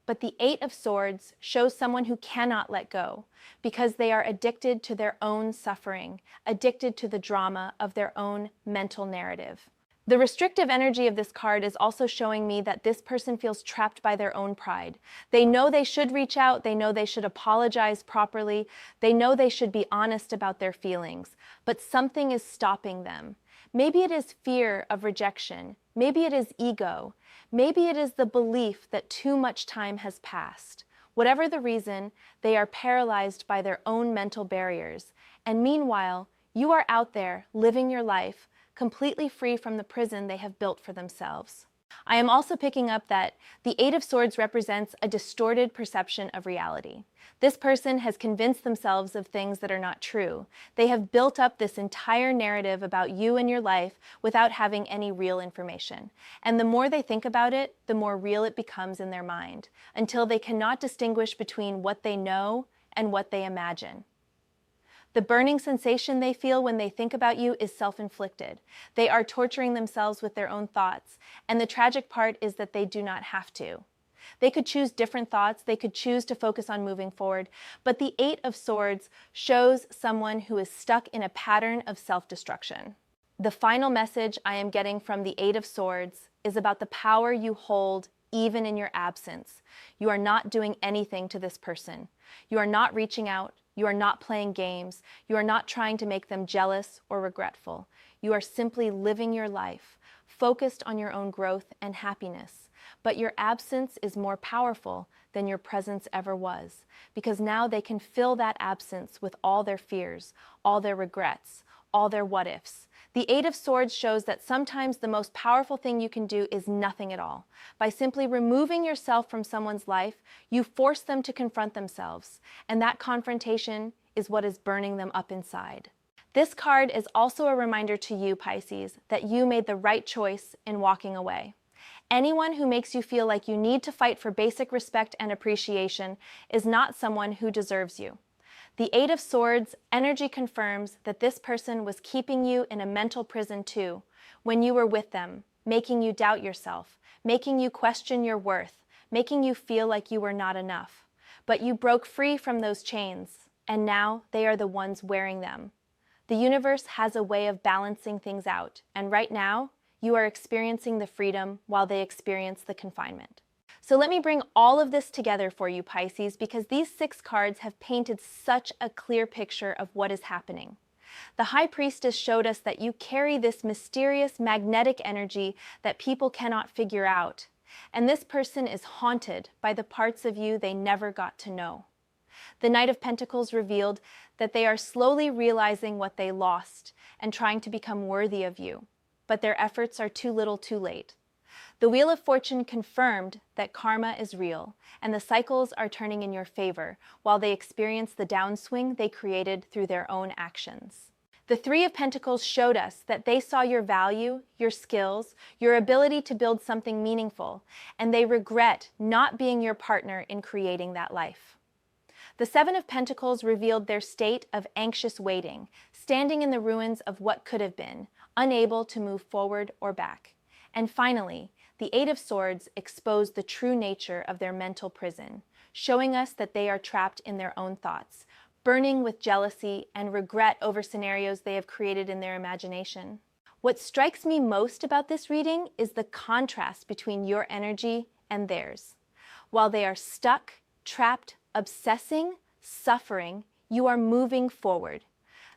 But the Eight of Swords shows someone who cannot let go because they are addicted to their own suffering, addicted to the drama of their own mental narrative. The restrictive energy of this card is also showing me that this person feels trapped by their own pride. They know they should reach out, they know they should apologize properly, they know they should be honest about their feelings, but something is stopping them. Maybe it is fear of rejection, maybe it is ego, maybe it is the belief that too much time has passed. Whatever the reason, they are paralyzed by their own mental barriers, and meanwhile, you are out there living your life completely free from the prison they have built for themselves. I am also picking up that the Eight of Swords represents a distorted perception of reality. This person has convinced themselves of things that are not true. They have built up this entire narrative about you and your life without having any real information. And the more they think about it, the more real it becomes in their mind, until they cannot distinguish between what they know and what they imagine. The burning sensation they feel when they think about you is self-inflicted. They are torturing themselves with their own thoughts, and the tragic part is that they do not have to. They could choose different thoughts, they could choose to focus on moving forward, but the Eight of Swords shows someone who is stuck in a pattern of self-destruction. The final message I am getting from the Eight of Swords is about the power you hold even in your absence. You are not doing anything to this person. You are not reaching out. You are not playing games. You are not trying to make them jealous or regretful. You are simply living your life, focused on your own growth and happiness. But your absence is more powerful than your presence ever was, because now they can fill that absence with all their fears, all their regrets, all their what-ifs. The Eight of Swords shows that sometimes the most powerful thing you can do is nothing at all. By simply removing yourself from someone's life, you force them to confront themselves, and that confrontation is what is burning them up inside. This card is also a reminder to you, Pisces, that you made the right choice in walking away. Anyone who makes you feel like you need to fight for basic respect and appreciation is not someone who deserves you. The Eight of Swords energy confirms that this person was keeping you in a mental prison too, when you were with them, making you doubt yourself, making you question your worth, making you feel like you were not enough. But you broke free from those chains, and now they are the ones wearing them. The universe has a way of balancing things out, and right now, you are experiencing the freedom while they experience the confinement. So let me bring all of this together for you, Pisces, because these 6 cards have painted such a clear picture of what is happening. The High Priestess showed us that you carry this mysterious magnetic energy that people cannot figure out, and this person is haunted by the parts of you they never got to know. The Knight of Pentacles revealed that they are slowly realizing what they lost and trying to become worthy of you, but their efforts are too little too late. The Wheel of Fortune confirmed that karma is real, and the cycles are turning in your favor, while they experience the downswing they created through their own actions. The Three of Pentacles showed us that they saw your value, your skills, your ability to build something meaningful, and they regret not being your partner in creating that life. The Seven of Pentacles revealed their state of anxious waiting, standing in the ruins of what could have been, unable to move forward or back. And finally, the Eight of Swords exposed the true nature of their mental prison, showing us that they are trapped in their own thoughts, burning with jealousy and regret over scenarios they have created in their imagination. What strikes me most about this reading is the contrast between your energy and theirs. While they are stuck, trapped, obsessing, suffering, you are moving forward.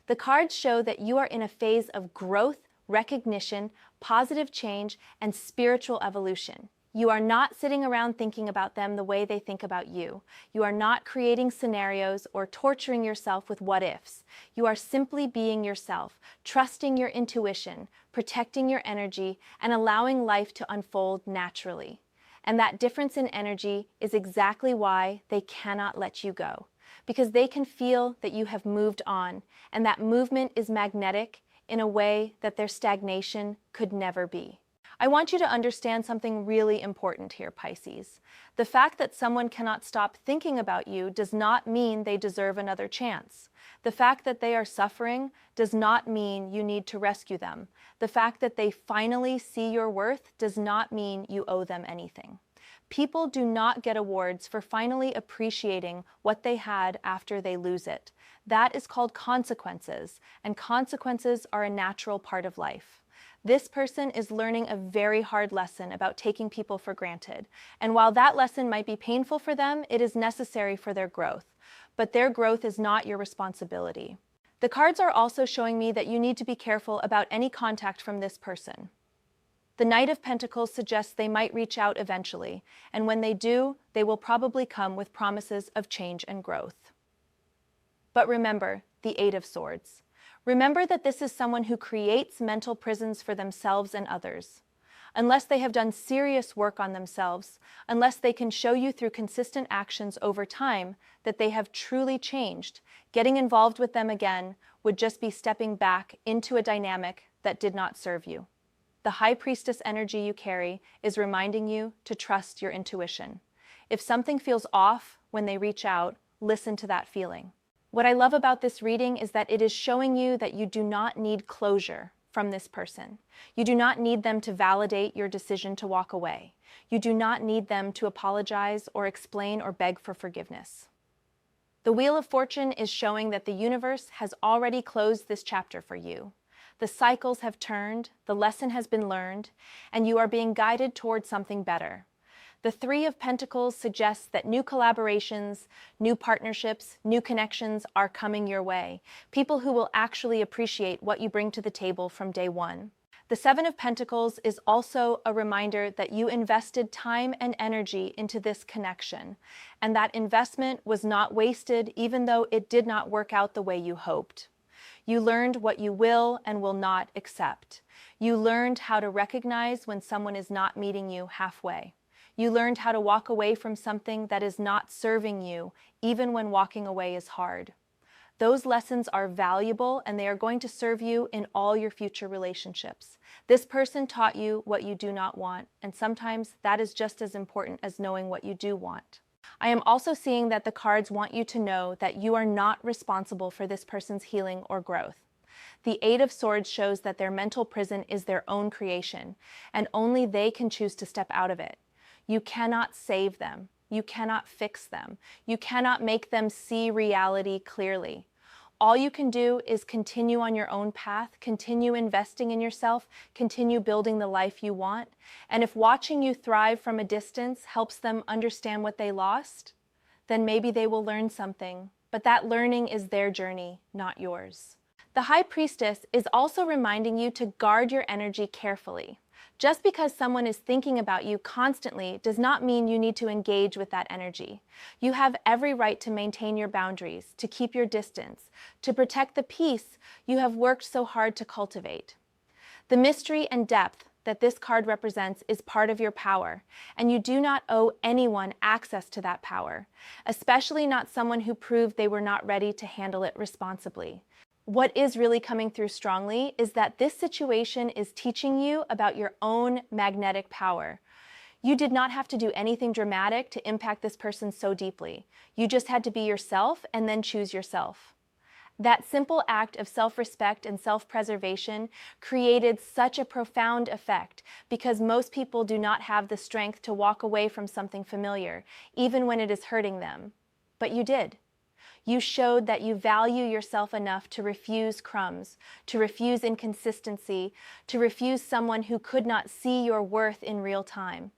The cards show that you are in a phase of growth, recognition, positive change, and spiritual evolution. You are not sitting around thinking about them the way they think about you. You are not creating scenarios or torturing yourself with what-ifs. You are simply being yourself, trusting your intuition, protecting your energy, and allowing life to unfold naturally. And that difference in energy is exactly why they cannot let you go, because they can feel that you have moved on, and that movement is magnetic in a way that their stagnation could never be. I want you to understand something really important here, Pisces. The fact that someone cannot stop thinking about you does not mean they deserve another chance. The fact that they are suffering does not mean you need to rescue them. The fact that they finally see your worth does not mean you owe them anything. People do not get awards for finally appreciating what they had after they lose it. That is called consequences, and consequences are a natural part of life. This person is learning a very hard lesson about taking people for granted, and while that lesson might be painful for them, it is necessary for their growth. But their growth is not your responsibility. The cards are also showing me that you need to be careful about any contact from this person. The Knight of Pentacles suggests they might reach out eventually, and when they do, they will probably come with promises of change and growth. But remember, the Eight of Swords. Remember that this is someone who creates mental prisons for themselves and others. Unless they have done serious work on themselves, unless they can show you through consistent actions over time that they have truly changed, getting involved with them again would just be stepping back into a dynamic that did not serve you. The High Priestess energy you carry is reminding you to trust your intuition. If something feels off when they reach out, listen to that feeling. What I love about this reading is that it is showing you that you do not need closure from this person. You do not need them to validate your decision to walk away. You do not need them to apologize or explain or beg for forgiveness. The Wheel of Fortune is showing that the universe has already closed this chapter for you. The cycles have turned, the lesson has been learned, and you are being guided towards something better. The Three of Pentacles suggests that new collaborations, new partnerships, new connections are coming your way. People who will actually appreciate what you bring to the table from day one. The Seven of Pentacles is also a reminder that you invested time and energy into this connection, and that investment was not wasted even though it did not work out the way you hoped. You learned what you will and will not accept. You learned how to recognize when someone is not meeting you halfway. You learned how to walk away from something that is not serving you, even when walking away is hard. Those lessons are valuable and they are going to serve you in all your future relationships. This person taught you what you do not want, and sometimes that is just as important as knowing what you do want. I am also seeing that the cards want you to know that you are not responsible for this person's healing or growth. The Eight of Swords shows that their mental prison is their own creation, and only they can choose to step out of it. You cannot save them. You cannot fix them. You cannot make them see reality clearly. All you can do is continue on your own path, continue investing in yourself, continue building the life you want. And if watching you thrive from a distance helps them understand what they lost, then maybe they will learn something. But that learning is their journey, not yours. The High Priestess is also reminding you to guard your energy carefully. Just because someone is thinking about you constantly does not mean you need to engage with that energy. You have every right to maintain your boundaries, to keep your distance, to protect the peace you have worked so hard to cultivate. The mystery and depth that this card represents is part of your power, and you do not owe anyone access to that power, especially not someone who proved they were not ready to handle it responsibly. What is really coming through strongly is that this situation is teaching you about your own magnetic power. You did not have to do anything dramatic to impact this person so deeply. You just had to be yourself and then choose yourself. That simple act of self-respect and self-preservation created such a profound effect because most people do not have the strength to walk away from something familiar, even when it is hurting them. But you did. You showed that you value yourself enough to refuse crumbs, to refuse inconsistency, to refuse someone who could not see your worth in real time.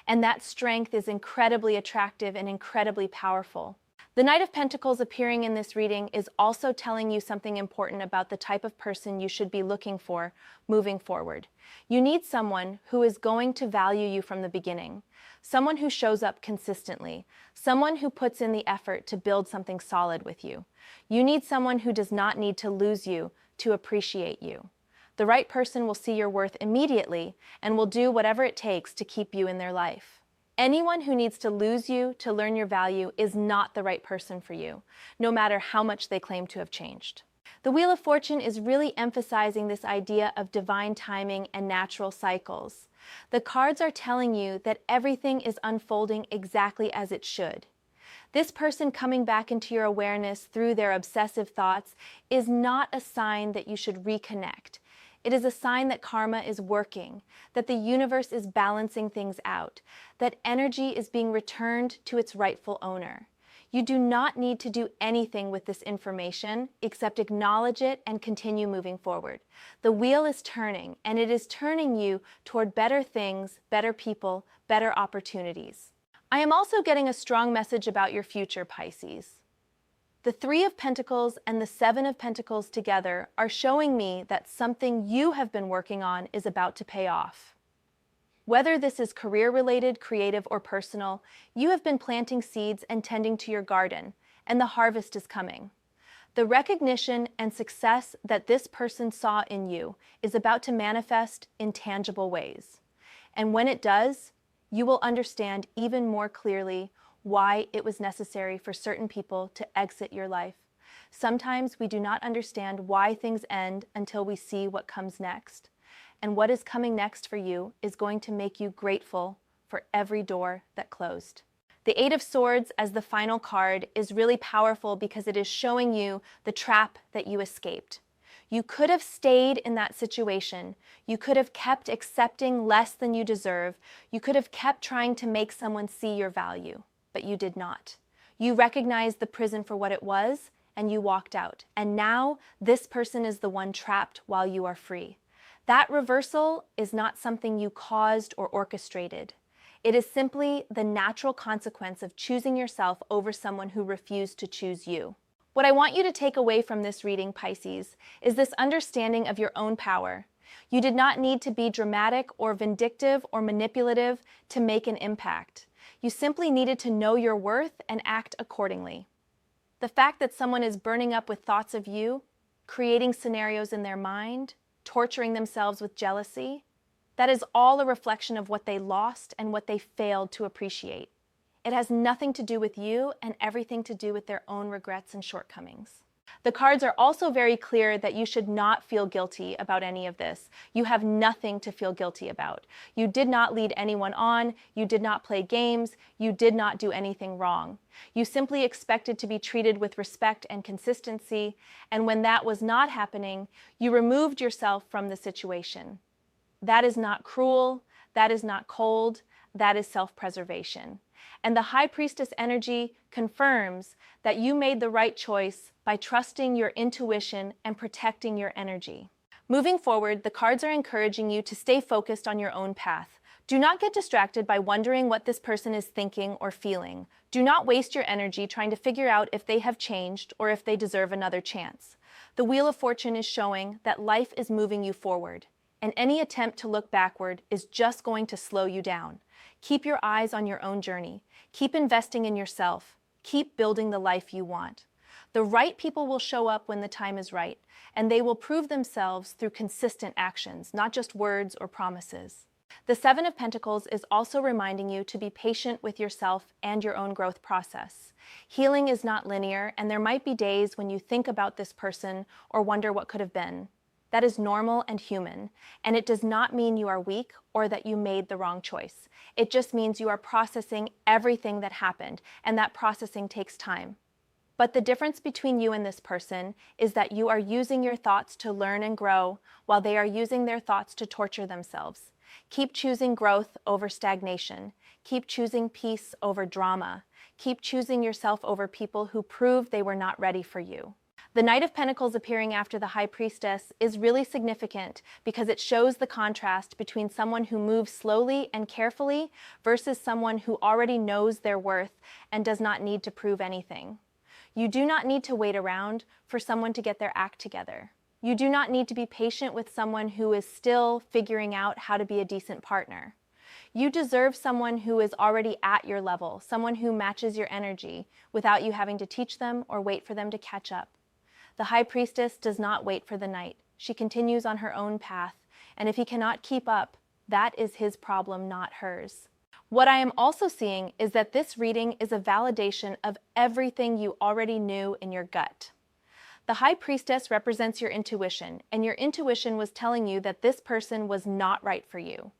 And that strength is incredibly attractive and incredibly powerful. The Knight of Pentacles appearing in this reading is also telling you something important about the type of person you should be looking for moving forward. You need someone who is going to value you from the beginning. Someone who shows up consistently, someone who puts in the effort to build something solid with you. You need someone who does not need to lose you to appreciate you. The right person will see your worth immediately and will do whatever it takes to keep you in their life. Anyone who needs to lose you to learn your value is not the right person for you, no matter how much they claim to have changed. The Wheel of Fortune is really emphasizing this idea of divine timing and natural cycles. The cards are telling you that everything is unfolding exactly as it should. This person coming back into your awareness through their obsessive thoughts is not a sign that you should reconnect. It is a sign that karma is working, that the universe is balancing things out, that energy is being returned to its rightful owner. You do not need to do anything with this information except acknowledge it and continue moving forward. The wheel is turning, and it is turning you toward better things, better people, better opportunities. I am also getting a strong message about your future, Pisces. The Three of Pentacles and the Seven of Pentacles together are showing me that something you have been working on is about to pay off. Whether this is career-related, creative, or personal, you have been planting seeds and tending to your garden, and the harvest is coming. The recognition and success that this person saw in you is about to manifest in tangible ways. And when it does, you will understand even more clearly why it was necessary for certain people to exit your life. Sometimes we do not understand why things end until we see what comes next. And what is coming next for you is going to make you grateful for every door that closed. The Eight of Swords as the final card is really powerful because it is showing you the trap that you escaped. You could have stayed in that situation. You could have kept accepting less than you deserve. You could have kept trying to make someone see your value, but you did not. You recognized the prison for what it was, and you walked out. And now this person is the one trapped while you are free. That reversal is not something you caused or orchestrated. It is simply the natural consequence of choosing yourself over someone who refused to choose you. What I want you to take away from this reading, Pisces, is this understanding of your own power. You did not need to be dramatic or vindictive or manipulative to make an impact. You simply needed to know your worth and act accordingly. The fact that someone is burning up with thoughts of you creating scenarios in their mind, torturing themselves with jealousy. That is all a reflection of what they lost and what they failed to appreciate. It has nothing to do with you and everything to do with their own regrets and shortcomings. The cards are also very clear that you should not feel guilty about any of this. You have nothing to feel guilty about. You did not lead anyone on, you did not play games, you did not do anything wrong. You simply expected to be treated with respect and consistency, and when that was not happening, you removed yourself from the situation. That is not cruel, that is not cold, that is self-preservation. And the High Priestess energy confirms that you made the right choice by trusting your intuition and protecting your energy. Moving forward, the cards are encouraging you to stay focused on your own path. Do not get distracted by wondering what this person is thinking or feeling. Do not waste your energy trying to figure out if they have changed or if they deserve another chance. The Wheel of Fortune is showing that life is moving you forward, and any attempt to look backward is just going to slow you down. Keep your eyes on your own journey. Keep investing in yourself. Keep building the life you want. The right people will show up when the time is right, and they will prove themselves through consistent actions, not just words or promises. The Seven of Pentacles is also reminding you to be patient with yourself and your own growth process. Healing is not linear, and there might be days when you think about this person or wonder what could have been. That is normal and human, and it does not mean you are weak or that you made the wrong choice. It just means you are processing everything that happened, and that processing takes time. But the difference between you and this person is that you are using your thoughts to learn and grow, while they are using their thoughts to torture themselves. Keep choosing growth over stagnation. Keep choosing peace over drama. Keep choosing yourself over people who proved they were not ready for you. The Knight of Pentacles appearing after the High Priestess is really significant because it shows the contrast between someone who moves slowly and carefully versus someone who already knows their worth and does not need to prove anything. You do not need to wait around for someone to get their act together. You do not need to be patient with someone who is still figuring out how to be a decent partner. You deserve someone who is already at your level, someone who matches your energy without you having to teach them or wait for them to catch up. The High Priestess does not wait for the Knight. She continues on her own path, and if he cannot keep up, that is his problem, not hers. What I am also seeing is that this reading is a validation of everything you already knew in your gut. The High Priestess represents your intuition, and your intuition was telling you that this person was not right for you.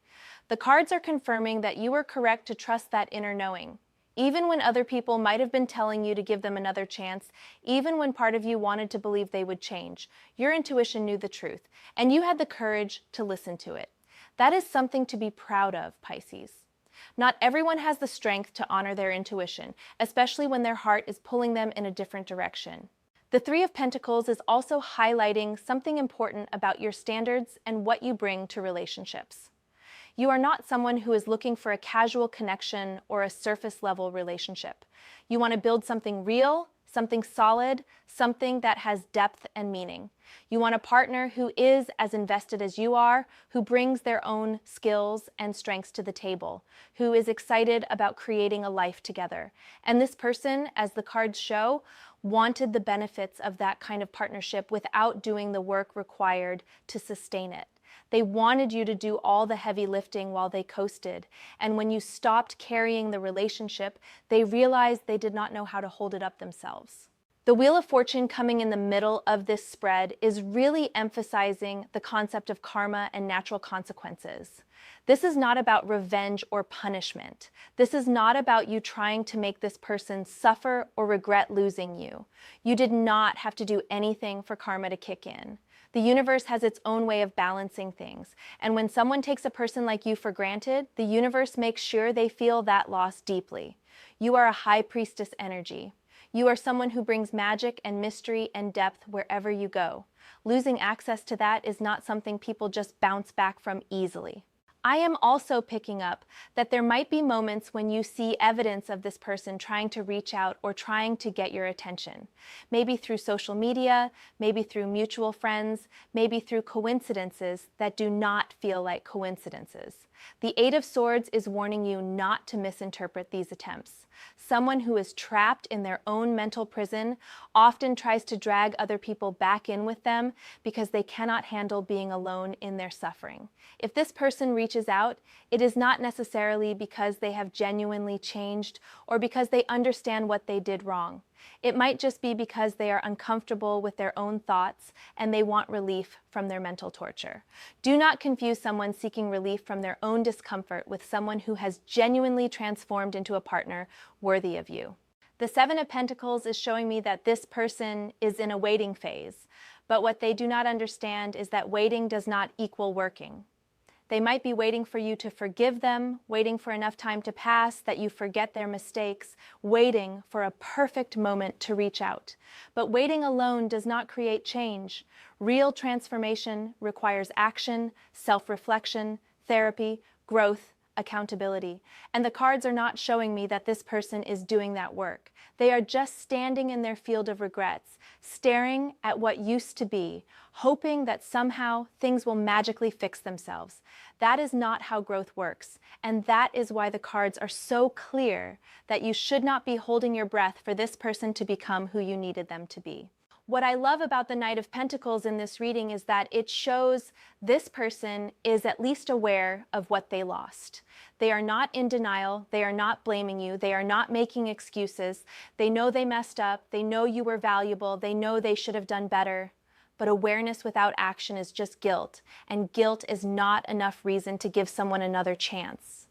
The cards are confirming that you were correct to trust that inner knowing. Even when other people might have been telling you to give them another chance, even when part of you wanted to believe they would change, your intuition knew the truth, and you had the courage to listen to it. That is something to be proud of, Pisces. Not everyone has the strength to honor their intuition, especially when their heart is pulling them in a different direction. The Three of Pentacles is also highlighting something important about your standards and what you bring to relationships. You are not someone who is looking for a casual connection or a surface-level relationship. You want to build something real, something solid, something that has depth and meaning. You want a partner who is as invested as you are, who brings their own skills and strengths to the table, who is excited about creating a life together. And this person, as the cards show, wanted the benefits of that kind of partnership without doing the work required to sustain it. They wanted you to do all the heavy lifting while they coasted, and when you stopped carrying the relationship, they realized they did not know how to hold it up themselves. The Wheel of Fortune coming in the middle of this spread is really emphasizing the concept of karma and natural consequences. This is not about revenge or punishment. This is not about you trying to make this person suffer or regret losing you. You did not have to do anything for karma to kick in. The universe has its own way of balancing things, and when someone takes a person like you for granted, the universe makes sure they feel that loss deeply. You are a High Priestess energy. You are someone who brings magic and mystery and depth wherever you go. Losing access to that is not something people just bounce back from easily. I am also picking up that there might be moments when you see evidence of this person trying to reach out or trying to get your attention. Maybe through social media, maybe through mutual friends, maybe through coincidences that do not feel like coincidences. The Eight of Swords is warning you not to misinterpret these attempts. Someone who is trapped in their own mental prison often tries to drag other people back in with them because they cannot handle being alone in their suffering. If this person reaches out, it is not necessarily because they have genuinely changed or because they understand what they did wrong. It might just be because they are uncomfortable with their own thoughts and they want relief from their mental torture. Do not confuse someone seeking relief from their own discomfort with someone who has genuinely transformed into a partner worthy of you. The Seven of Pentacles is showing me that this person is in a waiting phase, but what they do not understand is that waiting does not equal working. They might be waiting for you to forgive them, waiting for enough time to pass that you forget their mistakes, waiting for a perfect moment to reach out. But waiting alone does not create change. Real transformation requires action, self-reflection, therapy, growth, accountability. And the cards are not showing me that this person is doing that work. They are just standing in their field of regrets, staring at what used to be, hoping that somehow things will magically fix themselves. That is not how growth works, and that is why the cards are so clear that you should not be holding your breath for this person to become who you needed them to be. What I love about the Knight of Pentacles in this reading is that it shows this person is at least aware of what they lost. They are not in denial. They are not blaming you. They are not making excuses. They know they messed up. They know you were valuable. They know they should have done better. But awareness without action is just guilt, and guilt is not enough reason to give someone another chance.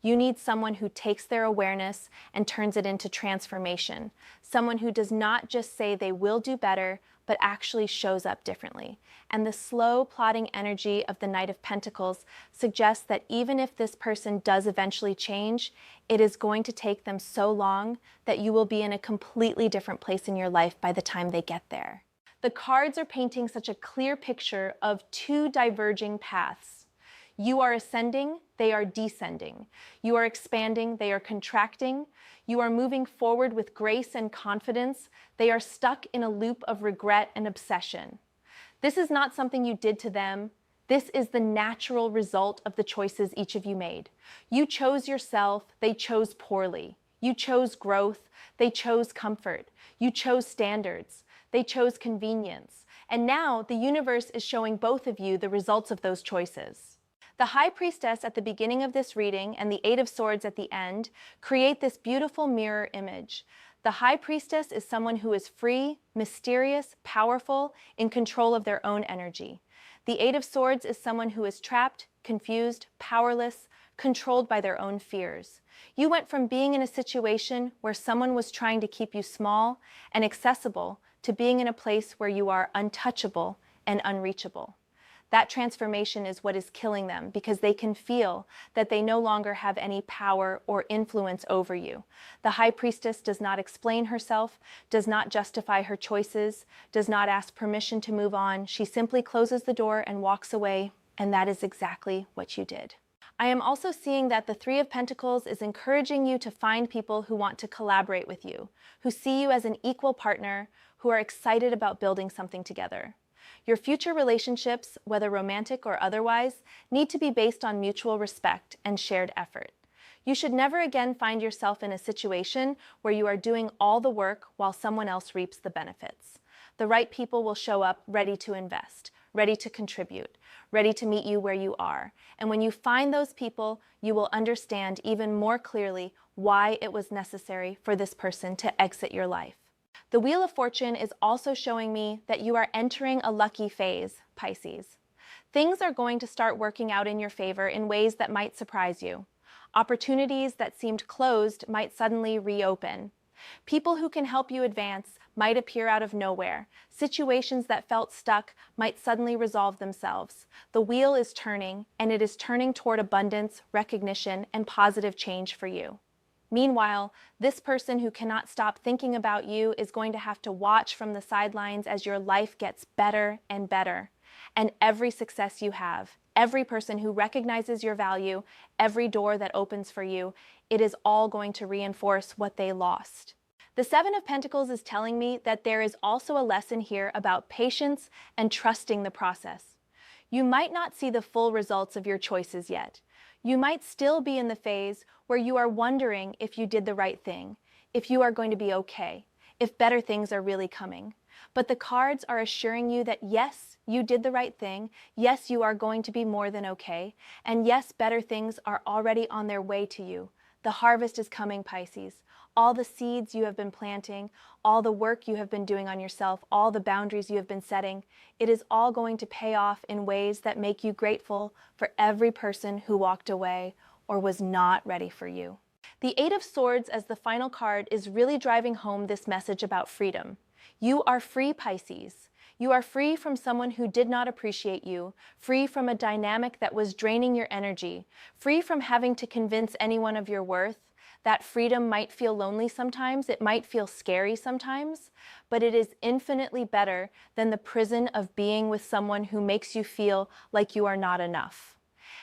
You need someone who takes their awareness and turns it into transformation. Someone who does not just say they will do better, but actually shows up differently. And the slow, plodding energy of the Knight of Pentacles suggests that even if this person does eventually change, it is going to take them so long that you will be in a completely different place in your life by the time they get there. The cards are painting such a clear picture of two diverging paths. You are ascending, they are descending. You are expanding, they are contracting. You are moving forward with grace and confidence. They are stuck in a loop of regret and obsession. This is not something you did to them. This is the natural result of the choices each of you made. You chose yourself, they chose poorly. You chose growth, they chose comfort. You chose standards, they chose convenience. And now the universe is showing both of you the results of those choices. The High Priestess at the beginning of this reading and the Eight of Swords at the end create this beautiful mirror image. The High Priestess is someone who is free, mysterious, powerful, in control of their own energy. The Eight of Swords is someone who is trapped, confused, powerless, controlled by their own fears. You went from being in a situation where someone was trying to keep you small and accessible to being in a place where you are untouchable and unreachable. That transformation is what is killing them because they can feel that they no longer have any power or influence over you. The High Priestess does not explain herself, does not justify her choices, does not ask permission to move on. She simply closes the door and walks away, and that is exactly what you did. I am also seeing that the Three of Pentacles is encouraging you to find people who want to collaborate with you, who see you as an equal partner, who are excited about building something together. Your future relationships, whether romantic or otherwise, need to be based on mutual respect and shared effort. You should never again find yourself in a situation where you are doing all the work while someone else reaps the benefits. The right people will show up ready to invest, ready to contribute, ready to meet you where you are. And when you find those people, you will understand even more clearly why it was necessary for this person to exit your life. The Wheel of Fortune is also showing me that you are entering a lucky phase, Pisces. Things are going to start working out in your favor in ways that might surprise you. Opportunities that seemed closed might suddenly reopen. People who can help you advance might appear out of nowhere. Situations that felt stuck might suddenly resolve themselves. The wheel is turning, and it is turning toward abundance, recognition, and positive change for you. Meanwhile, this person who cannot stop thinking about you is going to have to watch from the sidelines as your life gets better and better. And every success you have every person who recognizes your value, every door that opens for you, it is all going to reinforce what they lost. The Seven of Pentacles is telling me that there is also a lesson here about patience and trusting the process. You might not see the full results of your choices yet. You might still be in the phase where you are wondering if you did the right thing, if you are going to be okay, if better things are really coming. But the cards are assuring you that yes, you did the right thing, yes, you are going to be more than okay, and yes, better things are already on their way to you. The harvest is coming, Pisces. All the seeds you have been planting, all the work you have been doing on yourself, all the boundaries you have been setting, it is all going to pay off in ways that make you grateful for every person who walked away or was not ready for you. The Eight of Swords as the final card is really driving home this message about freedom. You are free, Pisces. You are free from someone who did not appreciate you, free from a dynamic that was draining your energy, free from having to convince anyone of your worth. That freedom might feel lonely sometimes, it might feel scary sometimes, but it is infinitely better than the prison of being with someone who makes you feel like you are not enough.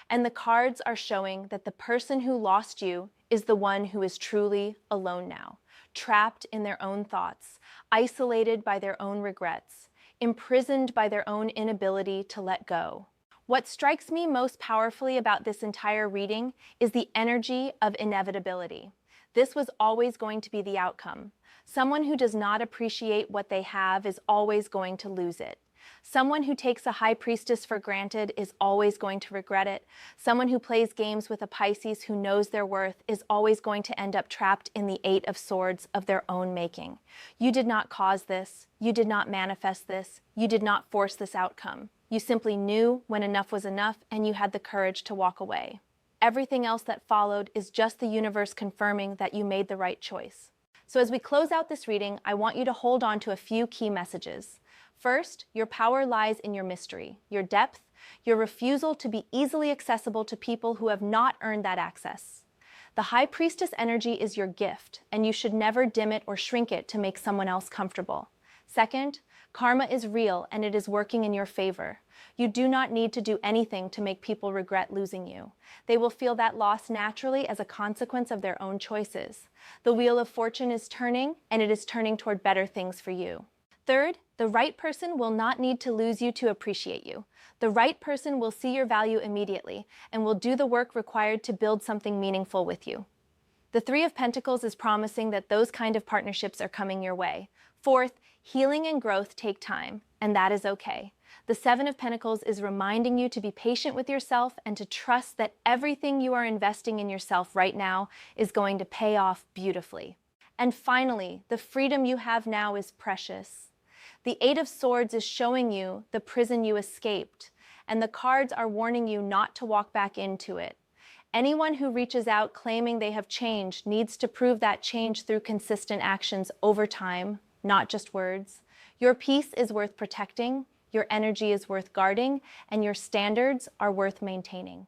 And the cards are showing that the person who lost you is the one who is truly alone now, trapped in their own thoughts, isolated by their own regrets, imprisoned by their own inability to let go. What strikes me most powerfully about this entire reading is the energy of inevitability. This was always going to be the outcome. Someone who does not appreciate what they have is always going to lose it. Someone who takes a high priestess for granted is always going to regret it. Someone who plays games with a Pisces who knows their worth is always going to end up trapped in the Eight of Swords of their own making. You did not cause this. You did not manifest this. You did not force this outcome. You simply knew when enough was enough and you had the courage to walk away. Everything else that followed is just the universe confirming that you made the right choice. So as we close out this reading, I want you to hold on to a few key messages. First, your power lies in your mystery, your depth, your refusal to be easily accessible to people who have not earned that access. The High Priestess energy is your gift, and you should never dim it or shrink it to make someone else comfortable. Second, karma is real and it is working in your favor. You do not need to do anything to make people regret losing you. They will feel that loss naturally as a consequence of their own choices. The wheel of fortune is turning, and it is turning toward better things for you. Third, the right person will not need to lose you to appreciate you. The right person will see your value immediately and will do the work required to build something meaningful with you. The Three of Pentacles is promising that those kind of partnerships are coming your way. Fourth, healing and growth take time, and that is okay. The Seven of Pentacles is reminding you to be patient with yourself and to trust that everything you are investing in yourself right now is going to pay off beautifully. And finally, the freedom you have now is precious. The Eight of Swords is showing you the prison you escaped, and the cards are warning you not to walk back into it. Anyone who reaches out claiming they have changed needs to prove that change through consistent actions over time, not just words. Your peace is worth protecting, your energy is worth guarding, and your standards are worth maintaining.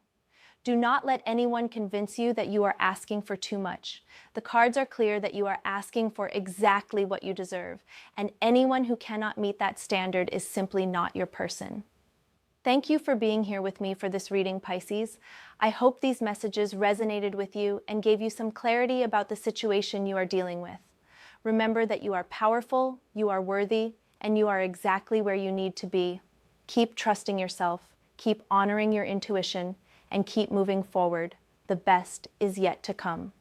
Do not let anyone convince you that you are asking for too much. The cards are clear that you are asking for exactly what you deserve, and anyone who cannot meet that standard is simply not your person. Thank you for being here with me for this reading, Pisces. I hope these messages resonated with you and gave you some clarity about the situation you are dealing with. Remember that you are powerful, you are worthy, and you are exactly where you need to be. Keep trusting yourself, keep honoring your intuition, and keep moving forward. The best is yet to come.